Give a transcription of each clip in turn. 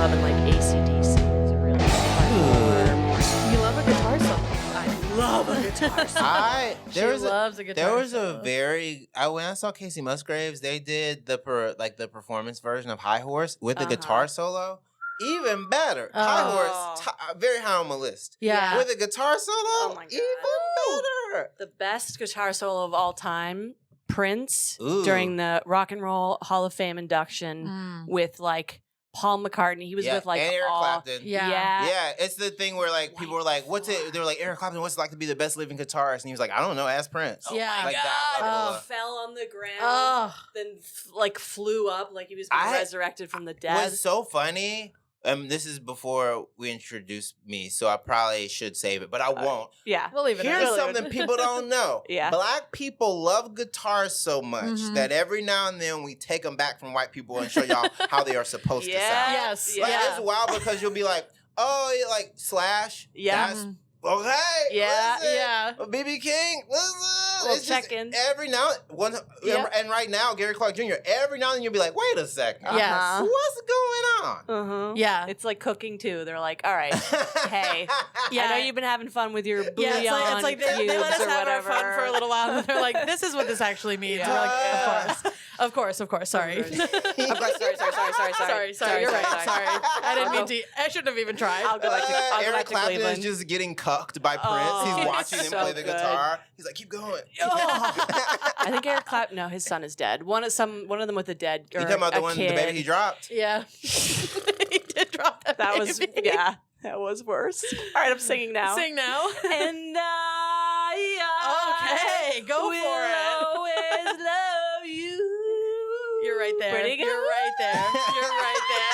Club and like AC/DC is a really fun. You love a guitar solo. I love a guitar solo. She loves a guitar There was solo. a very when I saw Casey Musgraves, they did the performance version of High Horse with the guitar solo. Even better. High Horse, very high on my list. Yeah. With a guitar solo, my God. even better. The best guitar solo of all time, Prince, Ooh. during the Rock and Roll Hall of Fame induction with like Paul McCartney. He was with like and Eric Clapton. Yeah. It's the thing where like people were like, "What's it?" They were like, "Eric Clapton, what's it like to be the best living guitarist?" And he was like, "I don't know, ask Prince." Yeah. Like that level of- Fell on the ground, then like flew up like he was being resurrected from the dead. What's so funny? This is before we introduce me, so I probably should save it, but I won't. Yeah, we'll leave it. Here's something people don't know. Yeah. Black people love guitars so much that every now and then we take them back from white people and show y'all how they are supposed to sound. Yes. Like, Yeah. it's wild because you'll be like, oh, like Slash. Yeah. That's okay. Yeah. Listen. Yeah. BB King. Listen. Little It's just check-in. every now and right now, Gary Clark Jr. Every now and then you'll be like, wait a second. Yes. What's going on? Yeah. It's like cooking too. They're like, all right, hey, Yeah. I know you've been having fun with your bouillon Yeah, it's like they cubes let us or have our whatever. fun for a little while, and they're like, "This is what this actually means." Yeah. We're like, of course. Sorry. Of course, sorry. You're right. Sorry. I didn't mean to. I shouldn't have even tried. I'll go back to, I'll go Eric back to Clapton is Cleveland. just getting cucked by Prince. Oh, He's watching him so play the good. guitar. He's like, keep going. I think Eric Clapton. No, his son is dead. One of them with a dead. Or You talking about the a one, kid. the baby he dropped? Yeah. He did drop that. That was baby. yeah. That was worse. All right, I'm singing now. Sing now. And Okay, go for it. always love you. You're right there. Pretty good. You're right there. You're right there.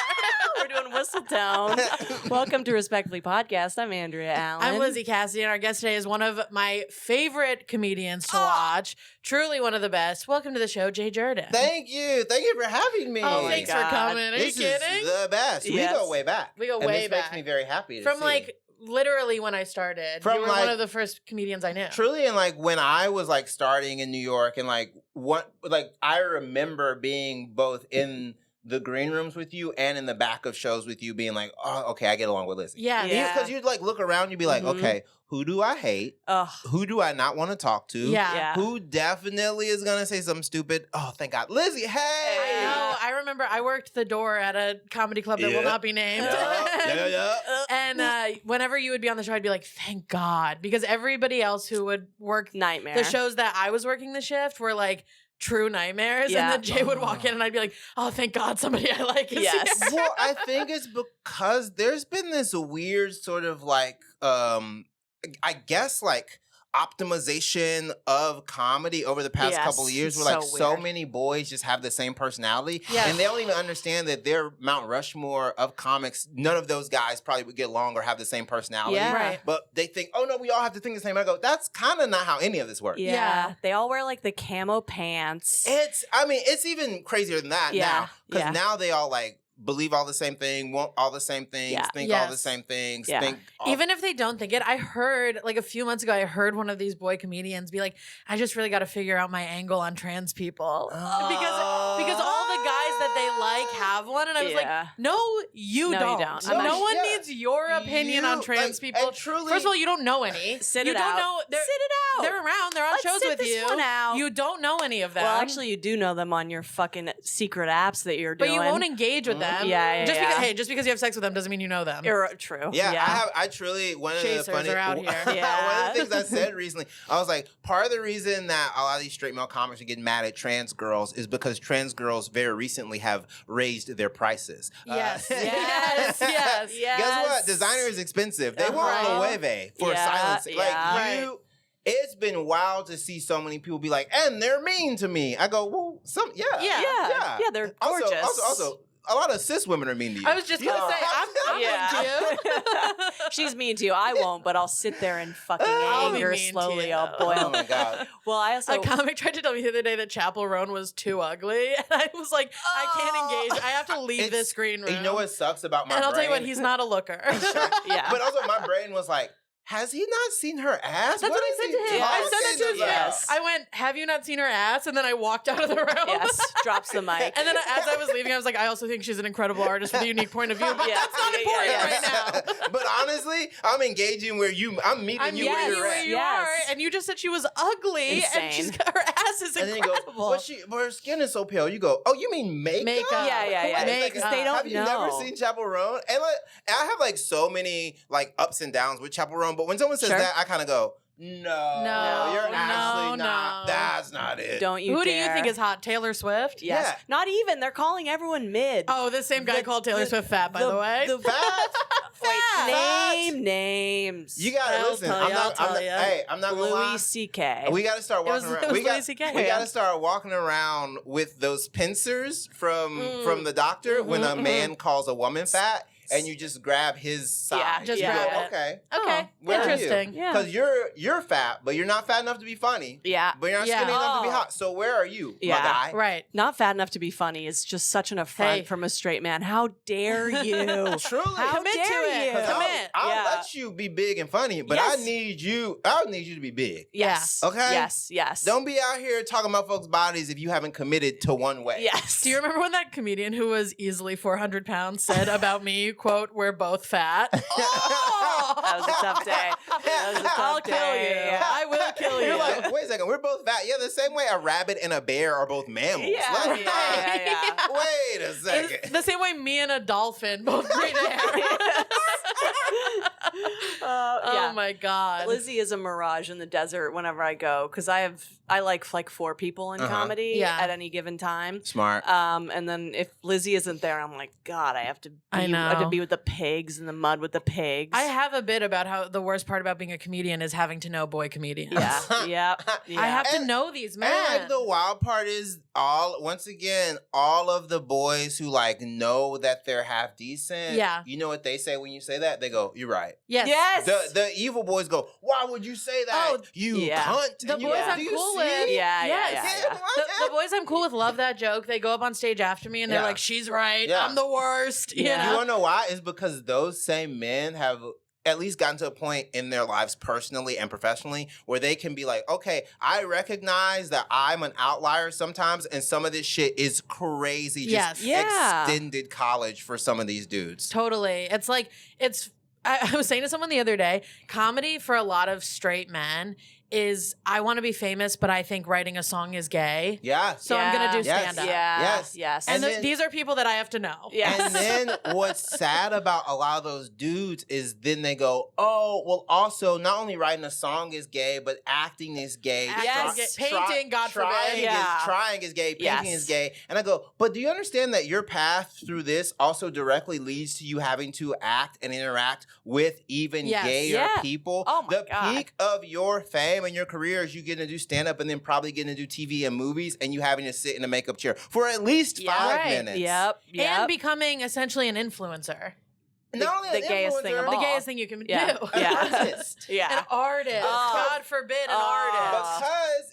We're doing Whistletown. Welcome to Respectfully Podcast. I'm Andrea Allen. I'm Lizzie Cassidy, and our guest today is one of my favorite comedians to watch. Truly one of the best. Welcome to the show, Jay Jurden. Thank you for having me. Oh, thanks for God. coming. Are This you kidding? is the best. Yes. We go way back. We go and way this back. makes me very happy to From see. like literally when I started. From, you were like- one of the first comedians I knew. Truly, and like when I was like starting in New York, and like I remember being both in the green rooms with you and in the back of shows with you, being like, oh, okay, I get along with Lizzie. Yeah. Yeah. Because you'd like look around, you'd be like, okay, who do I hate? Ugh. Who do I not want to talk to? Yeah. Yeah. Who definitely is gonna say something stupid? Oh, thank God, Lizzie. Hey. I know. I remember I worked the door at a comedy club that will not be named. Yeah. And whenever you would be on the show, I'd be like, thank God. Because everybody else who would work Nightmare. the shows that I was working the shift were like true nightmares. Yeah. And then Jay would walk in and I'd be like, oh, thank God somebody I like is Yes. here. Well, I think it's because there's been this weird sort of like, I guess like optimization of comedy over the past Yes, couple of years it's where like so so weird. many boys just have the same personality. Yeah. And they don't even understand that they're Mount Rushmore of comics. None of those guys probably would get along or have the same personality. Yeah. Right. But they think, oh no, we all have to think the same. I go, that's kind of not how any of this works. Yeah. Yeah. They all wear like the camo pants. It's even crazier than that Yeah, now. Because yeah. now they all like believe all the same thing, want all the same things, Yeah. think all the Yes. same things, Yeah. think all Even if they don't think it, I heard like a few months ago, I heard one of these boy comedians be like, I just really got to figure out my angle on trans people. Because all the guys that they like have one. And I was Yeah. like, no, you No, you don't. don't. No one Yeah. needs your opinion You, on trans like, people. and truly- First of all, you don't know any. Sit you it don't out. know. Sit it out. They're around. They're on Let's shows sit with this you. one out. You don't know any of them. Well, actually, you do know them on your fucking secret apps that you're but doing. you won't engage with them. Yeah, Just yeah. because, just because you have sex with them doesn't mean you know them. True. Yeah, I truly one of Chasers the funny are out here. Yeah. one of the things I said recently, I was like, part of the reason that a lot of these straight male comics are getting mad at trans girls is because trans girls very recently have raised their prices. Yes. Yes. Yes. Guess what? Designer is expensive. They want Right. Loewe for Yeah, silencing. Like yeah. you. It's been wild to see so many people be like, and they're mean to me. I go, well, Yeah, they're gorgeous. Also, a lot of cis women are mean to you. I was just gonna say, I'm Yeah. with you. She's mean to you. I won't, but I'll sit there and fucking I'll be anger mean to slowly. you. I'll boil. Oh my God. Well, I also A comic tried to tell me the other day that Chapel Roan was too ugly, and I was like, I can't engage. I have to leave this screen room. You know what sucks about my And I'll tell you what, brain? he's not a looker. yeah. But also my brain was like, has he not seen her ass? That's what I said to him. Yes. I said that to his talking face. about? I went, have you not seen her ass? And then I walked out of the room. Yes, drops the mic. And then as I was leaving, I was like, I also think she's an incredible artist with a unique point of view, but Yeah. that's not important right now. But honestly, I'm engaging where I'm meeting I'm you meeting where you you're where at. you Yes. are, and you just said she was ugly, and Insane. she's got her ass is And then you go, incredible. but her skin is so pale. You go, oh, you mean makeup? Makeup. Yeah. Wait a Makeup. second. They don't Have you never know. seen Chapel Roan? And I have like so many like ups and downs with Chapel Roan, but when someone says Sure. that, I kind of go, no, you're no, actually not. no. That's not it. Don't you Who do dare. you think is hot? Taylor Swift? Yes. Yeah. Not even. They're calling everyone mid. Oh, the same guy The- called Taylor the- Swift fat, by the way. Fat. Name names. You gotta I'll listen. tell I'm you, not. I'll tell you. Hey, I'm not gonna lie. Louis C.K. We got to start It was- walking it around. was We got Louis C.K., we yeah. got to start walking around with those pincers from the doctor when a man calls a woman fat, and you just grab his side. Yeah, just You grab go, it. okay. Okay, Where are you? interesting. Yeah. Because you're fat, but you're not fat enough to be funny. Yeah. But you're not Yeah. skinny enough to be Oh. hot. So where are you, Yeah. my guy? Right. Not fat enough to be funny is just such an affront Hey. from a straight man. How dare you? Truly. How Commit to dare it. you? 'Cause Commit. I'll Yeah. let you be big and funny, but Yes. I need you to be big. Yes. Okay? Yes. Don't be out here talking about folks' bodies if you haven't committed to one way. Yes. Do you remember when that comedian who was easily 400 pounds said about me, quote, we're both fat? That was a tough day. That was a tough I'll kill you. day. Yeah. I will kill You're you. like, wait a second, we're both fat. Yeah, the same way a rabbit and a bear are both mammals. Yeah, Like, yeah. Wait a It's second. the same way me and a dolphin both breed hair. Yeah. Oh my God. Lizzie is a mirage in the desert whenever I go because I like 4 people in comedy Yeah. at any given time. Smart. And then if Lizzie isn't there, I'm like, God, I have to be with the pigs in the mud with the pigs. I have a bit about how the worst part about being a comedian is having to know boy comedians. Yeah. Yep. I have to And- know these men. And like the wild part is all of the boys who like know that they're half decent. Yeah. You know what they say when you say that? They go, "You're right." Yes. Yes. The evil boys go, "Why would you say that? Oh, you yeah. cunt." The And you boys go, I'm "Do you cool see?" with. Yeah, Yes. yeah. The boys I'm cool with love that joke. They go up on stage after me and they're Yeah. like, she's right. Yeah. I'm the worst. Yeah. You You know? want to know why? It's because those same men have at least gotten to a point in their lives personally and professionally where they can be like, okay, I recognize that I'm an outlier sometimes and some of this shit is crazy. Yes. Just Yeah. extended college for some of these dudes. Totally. It's like, I was saying to someone the other day, comedy for a lot of straight men is I want to be famous, but I think writing a song is gay. Yeah. So I'm going to do Yes. stand up. Yeah. Yes. Yes. And then- these are people that I have to know. Yes. And then what's sad about a lot of those dudes is then they go, oh, well, also not only writing a song is gay, but acting is gay. Acting Yes. is gay. Painting, God forbid. trying Yeah. trying is gay. Painting Yes. is gay. And I go, but do you understand that your path through this also directly leads to you having to act and interact with even Yes. gayer Yeah. people? Oh my the God. peak of your fame and your career is you getting to do stand-up and then probably getting to do TV and movies and you having to sit in a makeup chair for at least Yeah. 5 Right. minutes. Yep. And becoming essentially an influencer. Not only the an gayest thing influencer, of The all. gayest thing you can Yeah. do. an Yeah. artist. Yeah. An artist. Oh. God forbid an Oh. artist.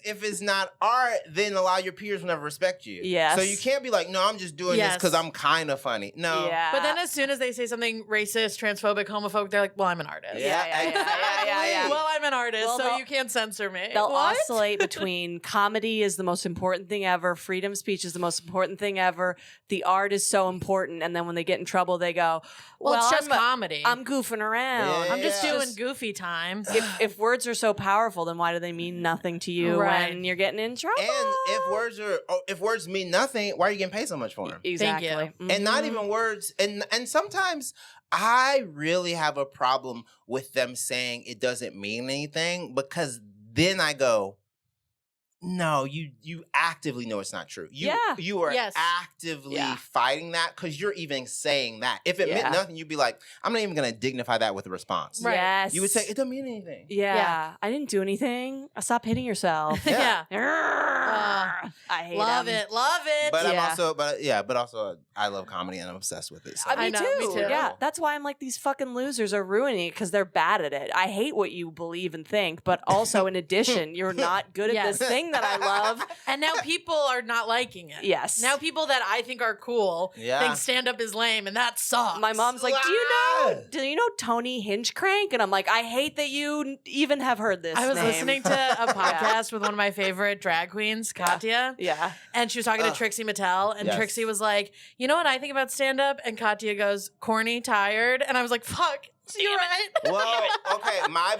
Because if it's not art, then a lot of your peers will never respect you. Yes. So you can't be like, no, I'm just doing this Yes. because I'm kind of funny. No. Yeah. But then as soon as they say something racist, transphobic, homophobic, they're like, well, I'm an artist. Yeah. Well, I'm an artist, Well, so they'll- you can't censor me. They'll What? oscillate between comedy is the most important thing ever, freedom of speech is the most important thing ever, the art is so important, and then when they get in trouble, they go, Well, it's just I'm, comedy. I'm goofing around. Yeah. I'm just Yeah. doing goofy time. If words are so powerful, then why do they mean nothing to you Right. when you're getting in trouble? And if words mean nothing, why are you getting paid so much for them? Exactly. Thank And not Mhm. even words. And sometimes I really have a problem with them saying it doesn't mean anything because then I go, no, you actively know it's not true. You are Yes. actively Yeah. fighting that because you're even saying that. If it Yeah. meant nothing, you'd be like, I'm not even going to dignify that with a response. Right. Yes. You would say, it doesn't mean anything. yeah, I didn't do anything. Stop hitting yourself. Yeah. I hate Love 'em. it. Love it. But Yeah. but also I love comedy and I'm obsessed with it. So. Me I know, too. me too. Yeah, that's why I'm like these fucking losers are ruining it because they're bad at it. I hate what you believe and think, but also in addition, you're not good at Yes. this thing that I love. And now people are not liking it. Yes. Now people that I think are cool think stand-up is lame, and that sucks. My mom's like, do you know Tony Hinchcrank? And I'm like, I hate that you even have heard this I was name. listening to a podcast with one of my favorite drag queens, Katya. Yeah. And she was talking to Trixie Mattel, and Trixie was like, you know what I think about stand-up? And Katya goes, corny, tired. And I was like, fuck, you're right. Well, okay, my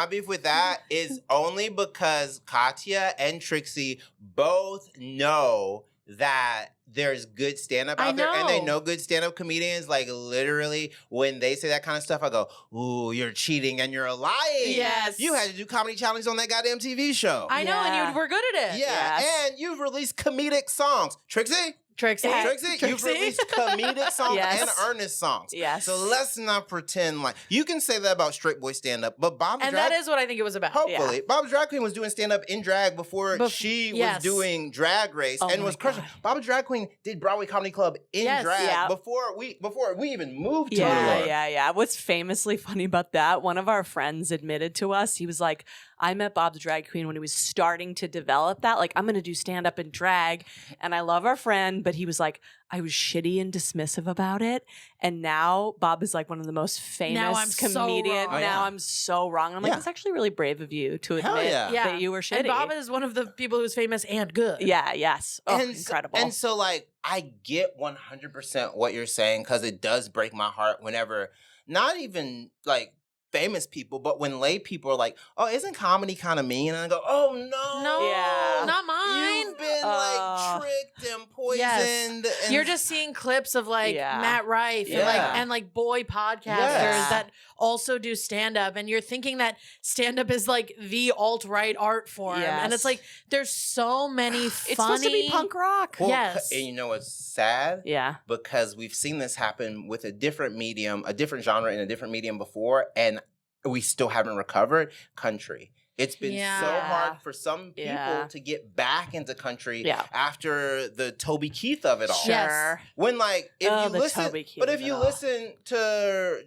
beef with that is only because Katya and Trixie both know that there's good stand-up out there, and they know good stand-up comedians. Like, literally, when they say that kind of stuff, I go, ooh, you're cheating and you're lying. Yes. You had to do comedy challenge on that goddamn TV show. I know, and you were good at it. Yeah, and you've released comedic songs. Trixie, you've released comedic songs and earnest songs. Yes. So let's not pretend like you can say that about straight boy stand up, but Bob and that is what I think it was about. Hopefully, Bob's Drag Queen was doing stand up in drag before she was doing Drag Race and was crushing. Bob's Drag Queen did Broadway Comedy Club in drag before we even moved to New York. Yeah. What's famously funny about that? One of our friends admitted to us. He was like, I met Bob's Drag Queen when he was starting to develop that. Like, I'm going to do stand up and drag. And I love our friend, but he was like, I was shitty and dismissive about it. And now Bob is like one of the most famous comedians. Now I'm so wrong. I'm like, it's actually really brave of you to admit that you were shitty. And Bob is one of the people who's famous and good. Yeah, yes. Oh, and incredible. And so, like, I get 100% what you're saying, because it does break my heart whenever, not even, like, famous people, but when lay people are like, oh, isn't comedy kind of mean? And I go, oh, no. Not mine. You've been, like, tricked and poisoned. And you're just seeing clips of, like, Matt Rife and like boy podcasters that also do stand-up, and you're thinking that stand-up is, like, the alt-right art form. And it's like, there's so many funny... It's supposed to be punk rock. Well, and you know what's sad? Yeah. Because we've seen this happen with a different medium, a different genre in a different medium before, and we still haven't recovered. Country. It's been so hard for some people to get back into country after the Toby Keith of it all. Sure. When, like, if you listen, but if you listen to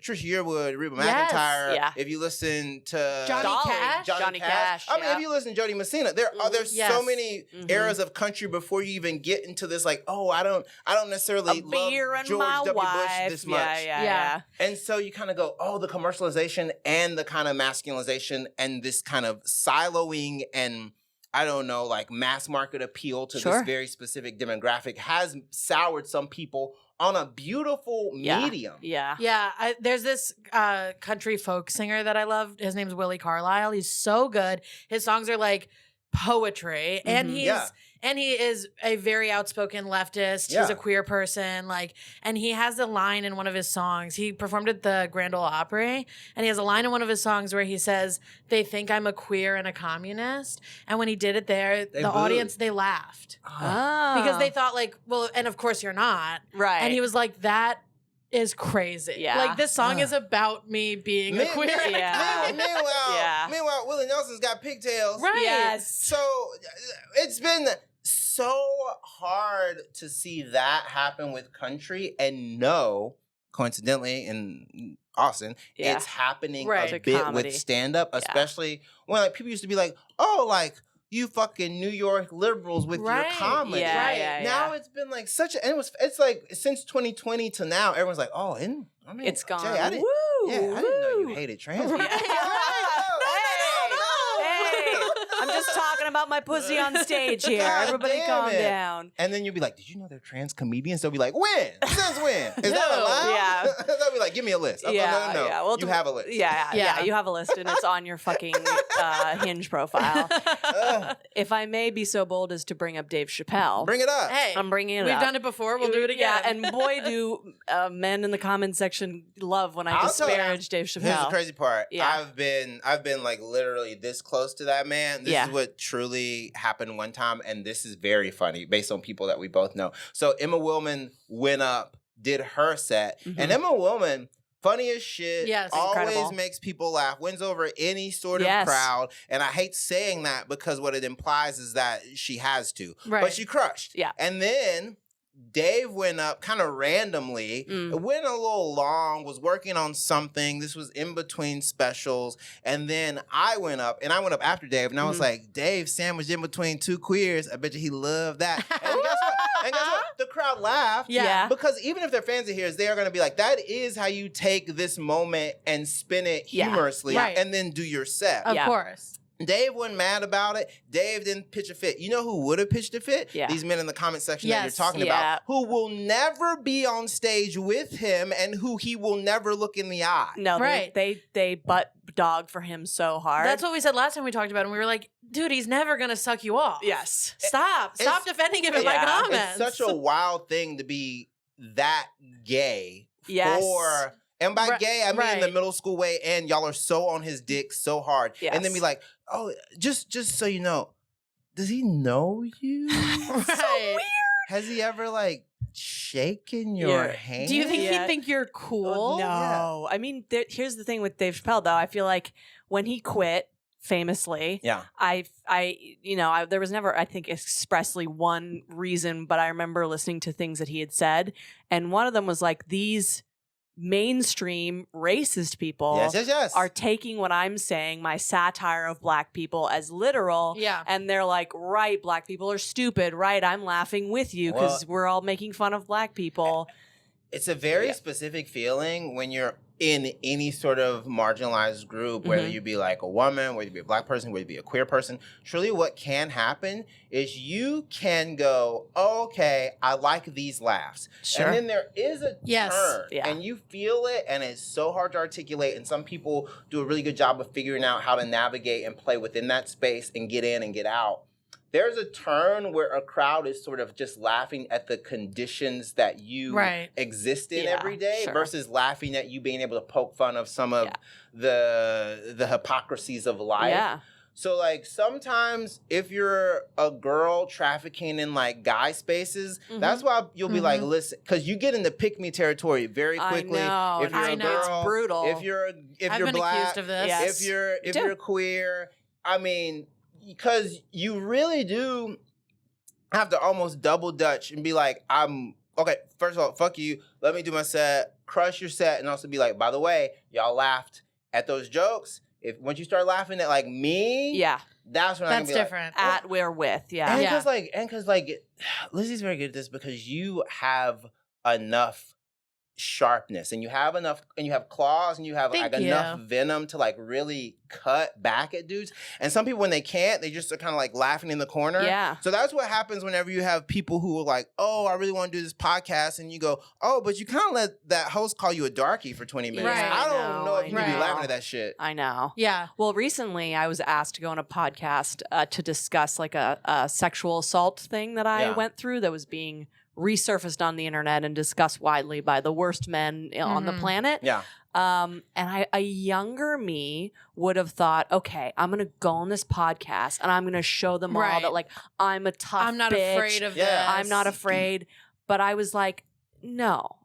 Trisha Yearwood, Reba McEntire, if you listen to Johnny Cash. I mean, if you listen to Jody Messina, there's so many eras of country before you even get into this. Like, oh, I don't necessarily love George W. Bush this much. Yeah. And so you kind of go, oh, the commercialization and the kind of masculinization and this kind of siloing and, I don't know, like, mass market appeal to this very specific demographic has soured some people on a beautiful medium. There's this country folk singer that I love. His name's Willie Carlisle. He's so good. His songs are like poetry, and he is a very outspoken leftist. He's a queer person, like, and he has a line in one of his songs. He performed at the Grand Ole Opry, and he has a line in one of his songs where he says, "They think I'm a queer and a communist." And when he did it there, the audience, they laughed because they thought, like, well, and of course you're not, right? And he was like, that is crazy. Yeah. Like, this song is about me being a queer. Meanwhile, Willie Nelson's got pigtails. Right. Yes. So it's been so hard to see that happen with country, and coincidentally in Austin, it's happening a bit with stand-up, especially when, like, people used to be like, oh, like, you fucking New York liberals with your comedy. Now it's been like it's like since 2020 to now, everyone's like, oh, it's gone. Jay, I didn't know you hated trans people. I'm just talking about my pussy on stage here. Everybody calm down. And then you'll be like, did you know they're trans comedians? They'll be like, when? Since when? Is that allowed? They'll be like, give me a list. No. Well, you have a list. Yeah, you have a list, and it's on your fucking Hinge profile. If I may be so bold as to bring up Dave Chappelle. Bring it up. Hey, I'm bringing it up. We've done it before. We'll do it again. Yeah, and boy, do men in the comment section love when I disparage Dave Chappelle. Here's the crazy part. I've been like literally this close to that man. This is what truly happened one time, and this is very funny based on people that we both know. So Emma Willman went up, did her set, and Emma Willman, funny as shit, always makes people laugh, wins over any sort of crowd. And I hate saying that because what it implies is that she has to. Right. But she crushed. Yeah. And then Dave went up kind of randomly. It went a little long, was working on something. This was in between specials. And then I went up, and I went up after Dave, and I was like, Dave sandwiched in between two queers. I bet you he loved that. And guess what? And guess what? The crowd laughed. Yeah. Because even if their fans are here, they are going to be like, that is how you take this moment and spin it humorously and then do your set. Of course. Dave wasn't mad about it. Dave didn't pitch a fit. You know who would have pitched a fit? Yeah. These men in the comment section that you're talking about, who will never be on stage with him and who he will never look in the eye. No, they butt dog for him so hard. That's what we said last time we talked about him. We were like, dude, he's never going to suck you off. Yes. Stop defending him in my comments. It's such a wild thing to be that gay for... And by gay, I mean in the middle school way, and y'all are so on his dick so hard. Yes. And then be like, oh, just so you know, does he know you? So weird. Has he ever, like, shaken your hand? Do you think he'd think you're cool? No. I mean, here's the thing with Dave Chappelle, though. I feel like when he quit, famously, there was never, I think, expressly one reason, but I remember listening to things that he had said, and one of them was like, these mainstream racist people are taking what I'm saying, my satire of black people, as literal. Yeah. And they're like, right, black people are stupid. Right, I'm laughing with you because we're all making fun of black people. It's a very specific feeling when you're in any sort of marginalized group, whether you be like a woman, whether you be a black person, whether you be a queer person. Truly what can happen is you can go, oh, okay, I like these laughs. Sure. And then there is a turn and you feel it, and it's so hard to articulate, and some people do a really good job of figuring out how to navigate and play within that space and get in and get out. There's a turn where a crowd is sort of just laughing at the conditions that you exist in every day versus laughing at you being able to poke fun of some of the hypocrisies of life. Yeah. So, like, sometimes if you're a girl trafficking in, like, guy spaces, that's why you'll be like, listen, because you get into pick-me territory very quickly. I know. If you're a girl, it's brutal. If you're been black, accused of this. If you're queer, I mean... Because you really do have to almost double dutch and be like, okay, first of all, fuck you. Let me do my set, crush your set, and also be like, by the way, y'all laughed at those jokes. Once you start laughing at like me, that's when I'm gonna be different. Like, at where with, And because Lizzie's very good at this because you have enough sharpness and you have claws and you have enough venom to like really cut back at dudes. And some people, when they can't, they just are kind of like laughing in the corner. Yeah. So that's what happens whenever you have people who are like, oh, I really want to do this podcast, and you go, oh, but you kind of let that host call you a darky for 20 minutes. Right. I don't know if you can be laughing at that shit. I know. Yeah. Well, recently I was asked to go on a podcast to discuss like a sexual assault thing that I went through that was being resurfaced on the internet and discussed widely by the worst men on the planet. Yeah. And a younger me would have thought, okay, I'm going to go on this podcast and I'm going to show them all that like, I'm a tough I'm not bitch. Afraid of this. I'm not afraid. But I was like, no.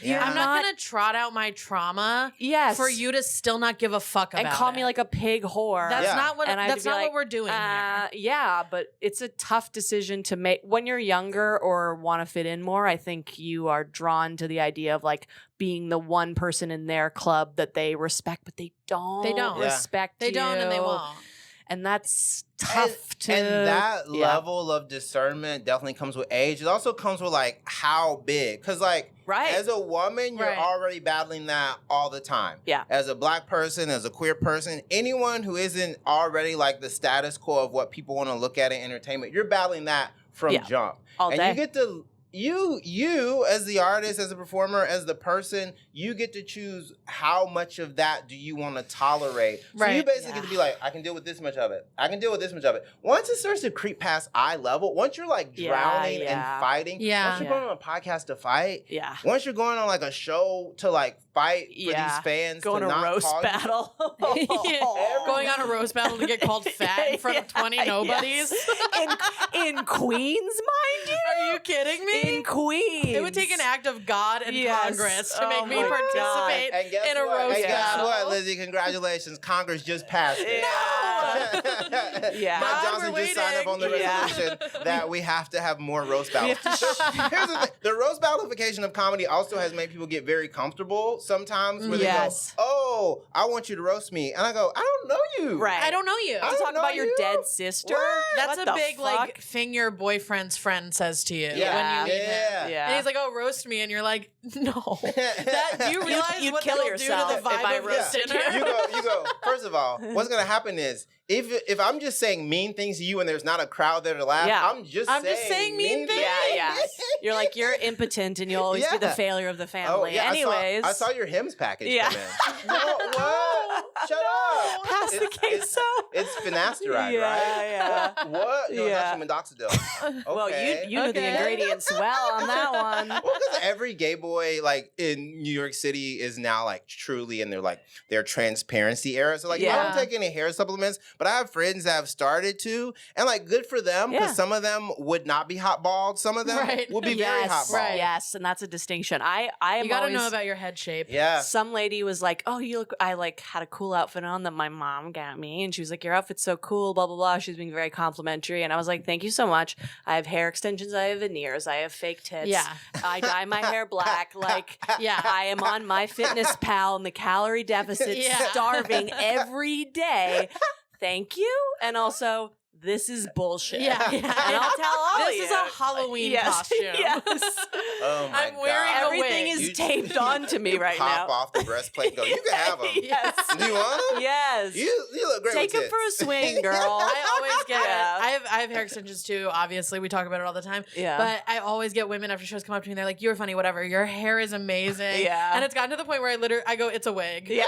Yeah. I'm not going to trot out my trauma for you to still not give a fuck about it. And call me like a pig whore. That's not what what we're doing here. Yeah, but it's a tough decision to make. When you're younger or want to fit in more, I think you are drawn to the idea of like being the one person in their club that they respect, but they don't respect you. They don't and they won't. And that's tough to... And that level of discernment definitely comes with age. It also comes with, like, how big. Because, like, as a woman, you're already battling that all the time. Yeah. As a black person, as a queer person, anyone who isn't already, like, the status quo of what people want to look at in entertainment, you're battling that from jump. All day. And you get to... You as the artist, as a performer, as the person, you get to choose how much of that do you want to tolerate. So you basically get to be like, I can deal with this much of it. I can deal with this much of it. Once it starts to creep past eye level, once you're like drowning and fighting, once you're going on a podcast to fight, once you're going on like a show to like fight for these fans going to a roast battle. Going on a roast battle to get called fat in front of 20 nobodies. In Queens, mind you? Are you kidding me? In Queens. It would take an act of God and Congress to make me participate in a roast battle. And guess what, Lizzie? Congratulations. Congress just passed it. No! Yeah. Mike God, Johnson we're just signed up on the waiting. resolution that we have to have more roast battles. Here's the thing. The roast battleification of comedy also has made people get very comfortable sometimes where they go, oh, I want you to roast me. And I go, I don't know you. Right. I don't know you. I To don't talk know about your you. dead sister. What? That's What a the big fuck? like thing your boyfriend's friend says to you Yeah. when you meet him. Yeah. And he's like, "Oh, roast me," and you're like, "No." That do you realize you'd what kill that'll yourself do to the if vibe I of the roasted dinner? You go. First of all, what's gonna happen is if I'm just saying mean things to you and there's not a crowd there to laugh, Yeah. I'm just saying mean things. Yeah. You're like, you're impotent and you'll always be the Yeah. failure of the Oh, family. yeah, Anyways. I saw your hymns package Yeah. come in. What? Shut up. Pass the queso. It's finasteride, Yeah, right? yeah. What? No, Yeah. it's actually Mondoxidil. Well, Okay. you knew the Okay. ingredients well on that one. Well, because every gay boy like in New York City is now like truly in their transparency era. So like, I Yeah. don't take any hair supplements, but I have friends that have started to, and like, good for them because Yeah. some of them would not be hot balled. Some of them Right. would be very hot balled. Right. Yes, and that's a distinction. I am You got to always, know about your head shape. Yeah. Some lady was like, "Oh, you look." I like had a cool outfit on that my mom got me, and she was like, "Your outfit's so cool." Blah blah blah. She was being very complimentary, and I was like, "Thank you so much." I have hair extensions. I have veneers. I have fake tits. Yeah. I dye my hair black. Like, Yeah. I am on my fitness pal in the calorie deficit, Yeah. starving every day. Thank you, and also. This is bullshit. Yeah. And I'll tell all This of is you. a Halloween Yes. costume. Yes. Oh my I'm wearing God. a Everything wig. is You- taped onto me right Pop now. off the breastplate and go, you can have them. Yes. Do you want them? Yes. You look great Take with him for a tits. swing, girl. I always get Yeah. I have hair extensions too, obviously. We talk about it all the time. Yeah. But I always get women after shows come up to me and they're like, "You're funny, whatever. Your hair is amazing." Yeah. And it's gotten to the point where I go, "It's a wig." Yeah.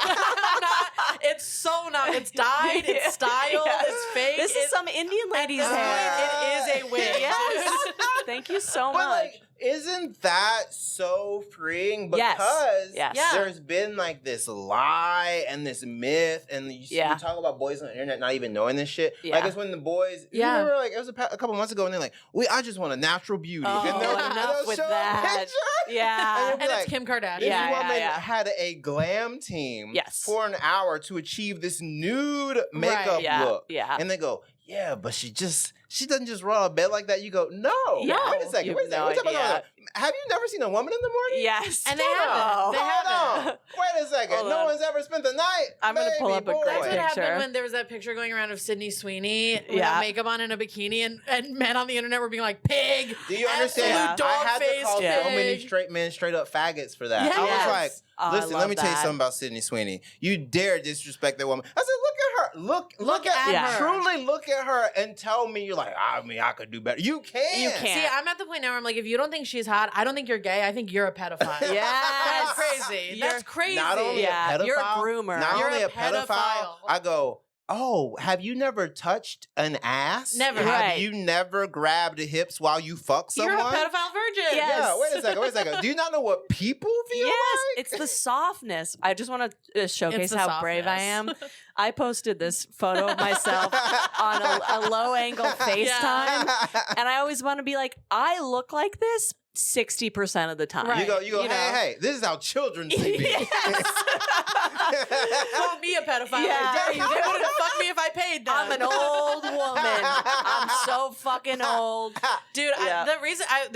It's so not. It's dyed, Yeah. it's styled, Yeah. it's fake. This is some Indian lady's this hair. point, it is a wig. Yes. Thank you so But much. like, isn't that so freeing? Yes. Because Yes. Yeah. there's been like this lie and this myth, and you Yeah. talk about boys on the internet not even knowing this shit. Yeah. Like it's when the boys, you Yeah. remember, like it was a couple months ago, and they're like, I just want a natural beauty." Oh, and they'll enough with show a that. picture, Yeah. and And like, it's Kim Kardashian. this Yeah, woman yeah. had a glam team Yes. for an hour to achieve this nude makeup Yeah. look. Yeah. And they go, yeah, but she doesn't just roll out of bed like that. You go, no. Yeah. Wait a second. You Wait a have second. no We're talking about idea. have you never seen a woman in the morning? Yes. And they Hold haven't. on. They Hold haven't. on. Wait a second. Hold no on. one's ever spent the night. I'm gonna pull up a boy. great That's what picture. happened when there was that picture going around of Sydney Sweeney without Yeah. makeup on in a bikini, and men on the internet were being like, "Pig." Do you Absolute understand? Yeah. I had to dog-faced call so pig. many straight men straight up faggots for that. I Yes. was like, Oh, I listen, love let me tell you that. something about Sydney Sweeney. You dare disrespect that woman. I said, look at her. Look at at her. her. Truly look at her and tell me you're like, I mean, I could do better. You can. You can't. See, I'm at the point now where I'm like, if you don't think she's hot, I don't think you're gay. I think you're a pedophile. Yes. That's crazy. You're- That's crazy. Not only Yeah, a pedophile, you're a groomer. Not You're only a a pedophile. pedophile. I go, oh, have you never touched an ass? Never. Have Right. you never grabbed hips while you fuck someone? You're a pedophile virgin. Yes. Yeah, wait a second. Do you not know what people feel Yes, like? it's the softness. I just want to showcase the how brave I softness. am. I posted this photo of myself on a low angle FaceTime, and I always want to be like, I look like this 60% of the time. Right. You go, You know? hey, this is how children see me. Call me a pedophile. Yeah. I dare you. They wouldn't fuck me if I paid them. I'm an old woman. I'm so fucking old. Dude, Yeah. the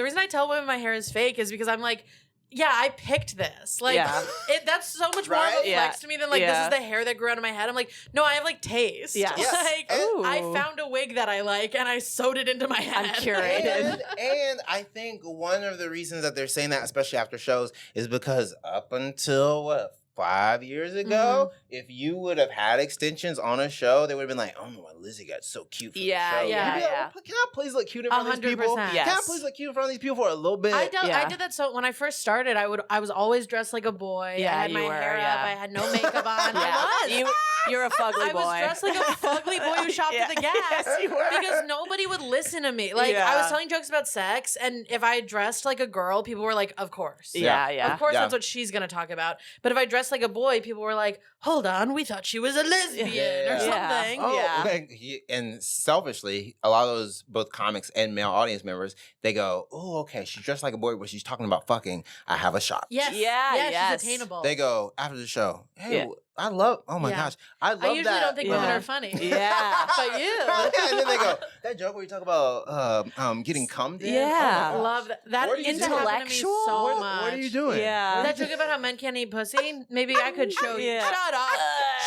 reason I tell women my hair is fake is because I'm like, yeah, I picked this. Like, Yeah. that's so much more of Right? a Yeah. flex to me than like Yeah. this is the hair that grew out of my head. I'm like, no, I have like taste. Yes. Yes. Like, And- I Ooh. found a wig that I like and I sewed it into my head. I'm curated. And I think one of the reasons that they're saying that, especially after shows, is because up until 5 years ago, if you would have had extensions on a show, they would have been like, "Oh my, Lizzie got so cute for Yeah, the show." yeah, You'd be like, yeah. "Well, can I please look cute in front of these people? 100%. Can I Yes. please look cute in front of these people for a little bit?" I Yeah. did that so when I first started. I was always dressed like a boy. Yeah, I had you my were, hair yeah. up. I had no makeup on. Yeah. I was. You're a fugly I boy. was dressed like a fugly boy who shopped at the gas Yes, you were. because nobody would listen to me. Like I Yeah. was telling jokes about sex, and if I dressed like a girl, people were like, "Of course, Yeah, yeah. of course, Yeah. that's what she's gonna talk about." But if I dressed like a boy, people were like, "Hold on, we thought she was a lesbian Yeah. or something." Oh, Yeah. okay. And selfishly, a lot of those both comics and male audience members, they go, "Oh, okay, she's dressed like a boy, but she's talking about fucking. I have a shot." Yes, Yeah, yeah, yes. she's attainable. They go after the show, "Hey, Yeah. I love. Oh my Yeah. gosh, I love that. I usually don't think women Yeah. are funny. Yeah. But you. And then they go, that joke where you talk about getting cummed in. Yeah. Oh my Love gosh. that. That What are you used to doing? happen to me Intellectual? so much. What are you doing? Yeah. That joke about how men can't eat pussy? Maybe I could show you. Yeah. Shut up.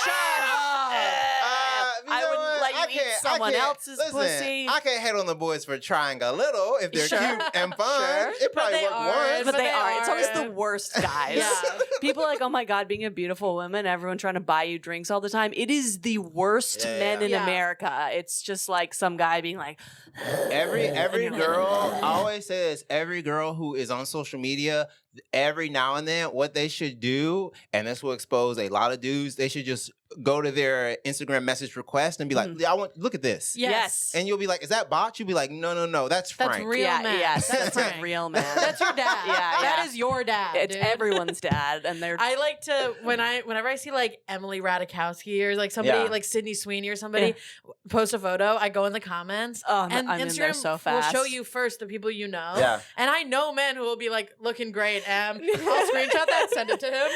Shut up. You I know wouldn't what? let you I eat can't- someone I can't- else's listen, pussy. I can't hate on the boys for trying a little if they're Sure. cute and fun. Sure. It probably they worked aren't. once. But But they they are. It's always the aren't. worst guys. Yeah. People are like, oh my God, being a beautiful woman, everyone trying to buy you drinks all the time. It is the worst Yeah, men yeah. in Yeah. America. It's just like some guy being like, Every And you're like, girl, I always say this, every girl who is on social media, every now and then, what they should do, and this will expose a lot of dudes, they should just go to their Instagram message request and be like, I want, look at this. Yes. And you'll be like, is that bot? You'll be like, no, that's Frank. That's real yeah, man. yes, That's that's a Frank. real man. That's your dad. Yeah, That yeah. is your dad. It's dude. everyone's dad, and they're I like to whenever I see like Emily Ratajkowski or like somebody Yeah. like Sydney Sweeney or somebody post a photo, I go in the comments oh, and I'm in there Instagram so will fast. show you first the people you know. Yeah. And I know men who will be like looking great. I'll screenshot that, send it to him.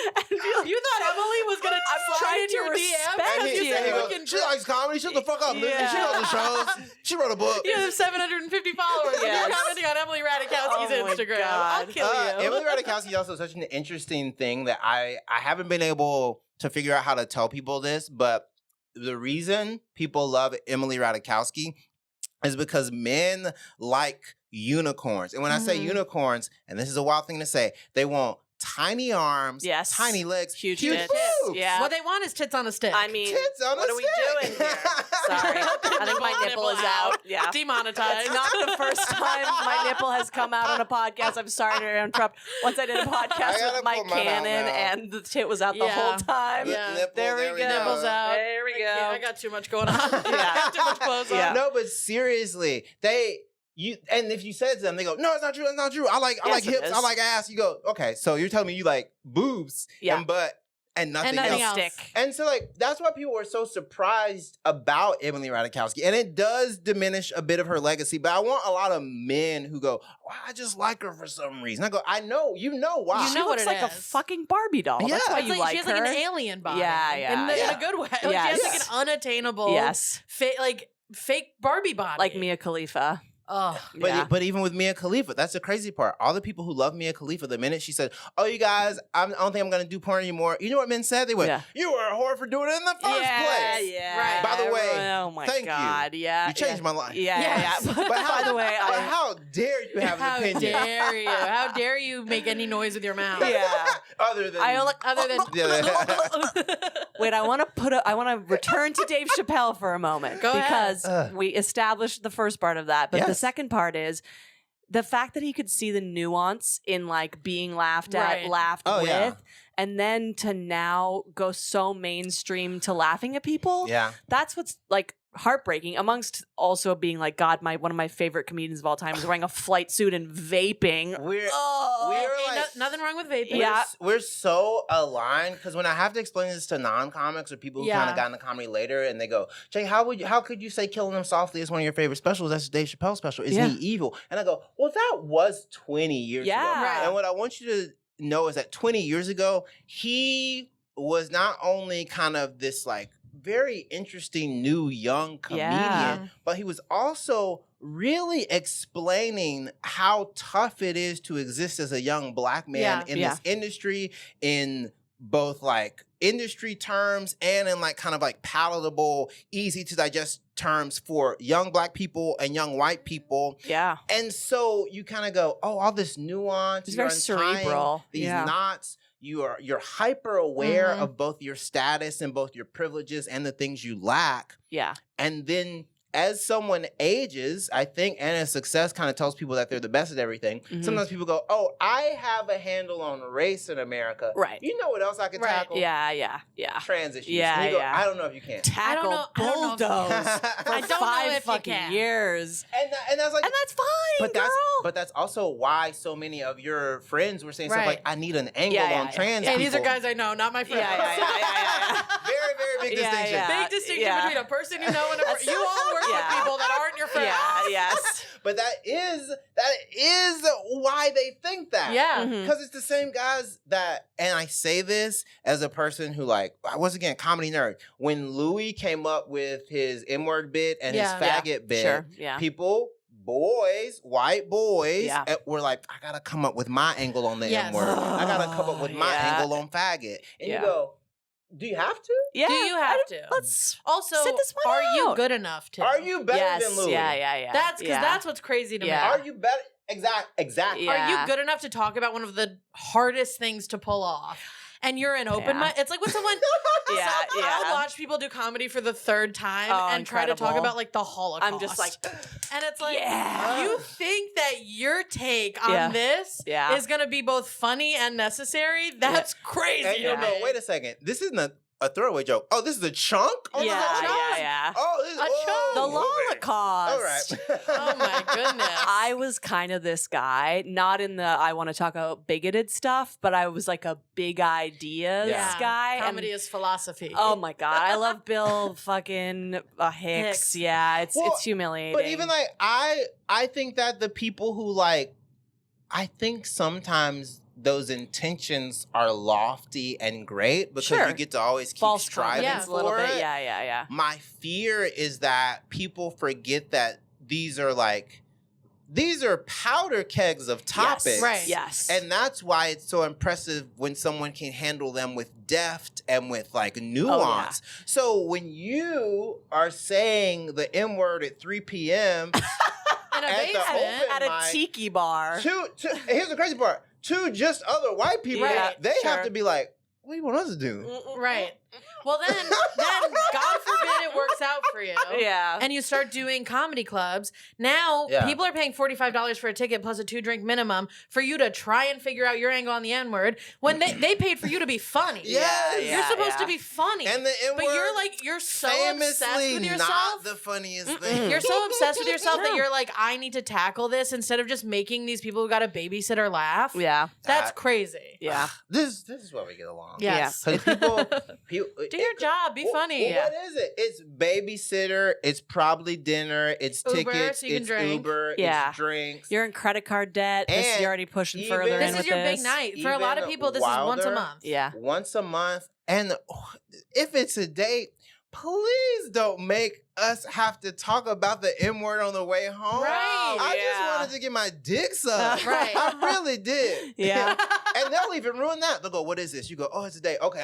You thought Emily was gonna I'm slide trying into to your respect DM? And you. he said goes, looking she likes comedy. Shut the fuck up. Listen, she Yeah. knows the shows. She wrote a book. You have 750 followers. Yes. You're commenting on Emily Ratajkowski's Oh my Instagram. I'll God. kill you. Emily Ratajkowski is also such an interesting thing that I haven't been able to figure out how to tell people this, but the reason people love Emily Ratajkowski is because men like unicorns. And when I say Mhm. unicorns, and this is a wild thing to say, they want tiny arms, Yes. tiny legs, Huge huge tits. boobs. Yeah. What they want is tits on a stick. I mean, Tits on what a are we stick. doing here? Sorry. I think my nipple is out. Yeah. Demonetized. It's not the first time my nipple has come out on a podcast. I'm sorry to interrupt. Once I did a I podcast gotta with Mike pull mine out Cannon, now. and the tit was out the Yeah. whole time. Yeah. Nipple, There we go. Nipples out. There we I can't, go. I got too much going on. Yeah. I got too much clothes on. Yeah. No, but seriously, and if you said to them, they go, "No, it's not true. It's not true. I like Yes, it hips. I is. like ass." You go, "Okay, so you're telling me you like boobs Yeah. and butt and nothing, And nothing else." else. Stick. And so, like, that's why people were so surprised about Emily Ratajkowski, and it does diminish a bit of her legacy. But I want a lot of men who go, "Well, I just like her for some reason." I go, "I know, you know why." You She know what looks it like a is. fucking Barbie doll. That's Yeah. why It's you like, like she has her. like an alien body. Yeah, yeah, in yeah. a good way. Like, Yes. She has like an unattainable, Yes. fake Barbie body. Like Mia Khalifa. Oh, But Yeah. but even with Mia Khalifa, that's the crazy part. All the people who love Mia Khalifa, the minute she said, "Oh, you guys, I don't think I'm gonna do porn anymore," you know what men said? They went, Yeah. "You were a whore for doing it in the first yeah, place." yeah. Right. By the way, oh my thank you. God, yeah. You changed my life. Yeah, Yes. yeah. But By the way, but I how dare you have an how opinion? dare you? How dare you make any noise with your mouth? yeah. Other than I only, Other than wait. I want to return to Dave Chappelle for a moment Go ahead. because we established the first part of that, but the Yes. second part is the fact that he could see the nuance in like being laughed at, Right. laughed Oh, with, yeah. and then to now go so mainstream to laughing at people. yeah. That's what's like heartbreaking, amongst also being like, God, one of my favorite comedians of all time is wearing a flight suit and vaping. We're Oh, we're Ain't like nothing wrong with vaping. Yeah. we're so aligned because when I have to explain this to non-comics or people who Yeah. kind of got into comedy later and they go, "Jay, how could you say Killing Them Softly is one of your favorite specials? That's Dave Chappelle special. Is Yeah. he evil?" And I go, "Well, that was 20 years ago." Yeah. Right. And what I want you to know is that 20 years ago, he was not only kind of this like very interesting new young comedian, Yeah. but he was also really explaining how tough it is to exist as a young black man Yeah. in Yeah. this industry, in both like industry terms and in like kind of like palatable, easy to digest terms for young black people and young white people. yeah. And so you kind of go, "Oh, all this nuance, It's you're very untying cerebral. these Yeah. knots. You're hyper aware Mhm. of both your status and both your privileges and the things you lack." Yeah. And then as someone ages, I think, and as success kind of tells people that they're the best at everything, Mhm. sometimes people go, "Oh, I have a handle on race in America." Right. You know what else I could Right. tackle? Yeah. Yeah. Yeah. Trans issues. Yeah, And you go, yeah. "I don't know if you can." Tackle I don't know if- bulldoze for I don't know 5 if you fucking can. years, And that's like, and that's fine, but girl. that's also why so many of your friends were saying stuff Right. like, "I need an angle Yeah, on yeah, trans Hey, people." these are guys I know, not my friends. Yeah. Very, very big Yeah, distinction. yeah. Big distinction Yeah. between a person you know and a you all work with Yeah. people that aren't your friends. Yeah. Yes. But that is why they think that. Yeah. Mhm. Because it's the same guys that, and I say this as a person who like, once again, comedy nerd. When Louis came up with his N-word bit and his faggot bit, Sure. Yeah. people, white boys, Yeah. were like, I gotta come up with my angle on the N-word. I gotta come up with my Yeah. angle on faggot. And Yeah. you go, do you have to? Yeah. Do you have to? Let's Also, sit this one are you out. good enough to? Are you better yes. than Louis? Yeah. That's because that's what's crazy to Yeah. Are you better? Exactly. Yeah. me. Are you good enough to talk about one of the hardest things to pull off? And you're an open mind. It's like when someone. Yeah. I'll watch people do comedy for the third time and try to talk incredible. about like the Holocaust. I'm just like, and it's like, yeah. you think that your take on Yeah. this Yeah. is going to be both funny and necessary? That's crazy. And you to don't know, me. wait a second. This isn't a throwaway joke. Oh, this is a chunk? Oh, Yeah. this is a chunk? Yeah. Oh, this is A chunk. The okay. Holocaust. All right. Oh my goodness. I was kind of this guy, not in the I want to talk about bigoted stuff, but I was like a big ideas Yeah. guy. Comedy is philosophy. Oh my god, I love Bill fucking Hicks. Yeah, it's Well, humiliating. But even like I think that the people who like, I think sometimes those intentions are lofty and great because Sure. you get to always keep false striving confidence for a little it. bit. Yeah. My fear is that people forget that these are powder kegs of topics. Yes. Right. Yes. And that's why it's so impressive when someone can handle them with deft and with like nuance. So when you are saying the M word at 3 p.m. In a at the basement. open at a mic, tiki bar. here's the crazy part. To just other white people, Yeah, they have sure. to be like, what do you want us to do? Right. Well, then, God forbid it works out for you. Yeah. And you start doing comedy clubs. Now, Yeah. people are paying $45 for a ticket plus a 2-drink minimum for you to try and figure out your angle on the N-word when they paid for you to be funny. Yes. You're supposed to be funny. And the N-word, but you're like, you're so obsessed famously with not yourself. the funniest thing. You're so obsessed with yourself that True. you're like, I need to tackle this instead of just making these people who got a babysitter laugh. Yeah. That's That- crazy. Yeah. This is where we get along. Yes. Because people Do your job. Be funny. Well, what is it? It's babysitter. It's probably dinner. It's Uber, tickets. so you can it's drink. Uber. Yeah. It's drinks. You're in credit card debt. And You're already pushing even- further This in This is with your this. big night. For a lot of Even people, this is once a wilder. month. Yeah. Once a month. And if it's a date, please don't make us have to talk about the M word on the way home. Right. I Yeah. just wanted to get my dick sucked. Right. I really did. Yeah. And they'll even ruin that. They'll go, what is this? You go, oh, it's a date. Okay,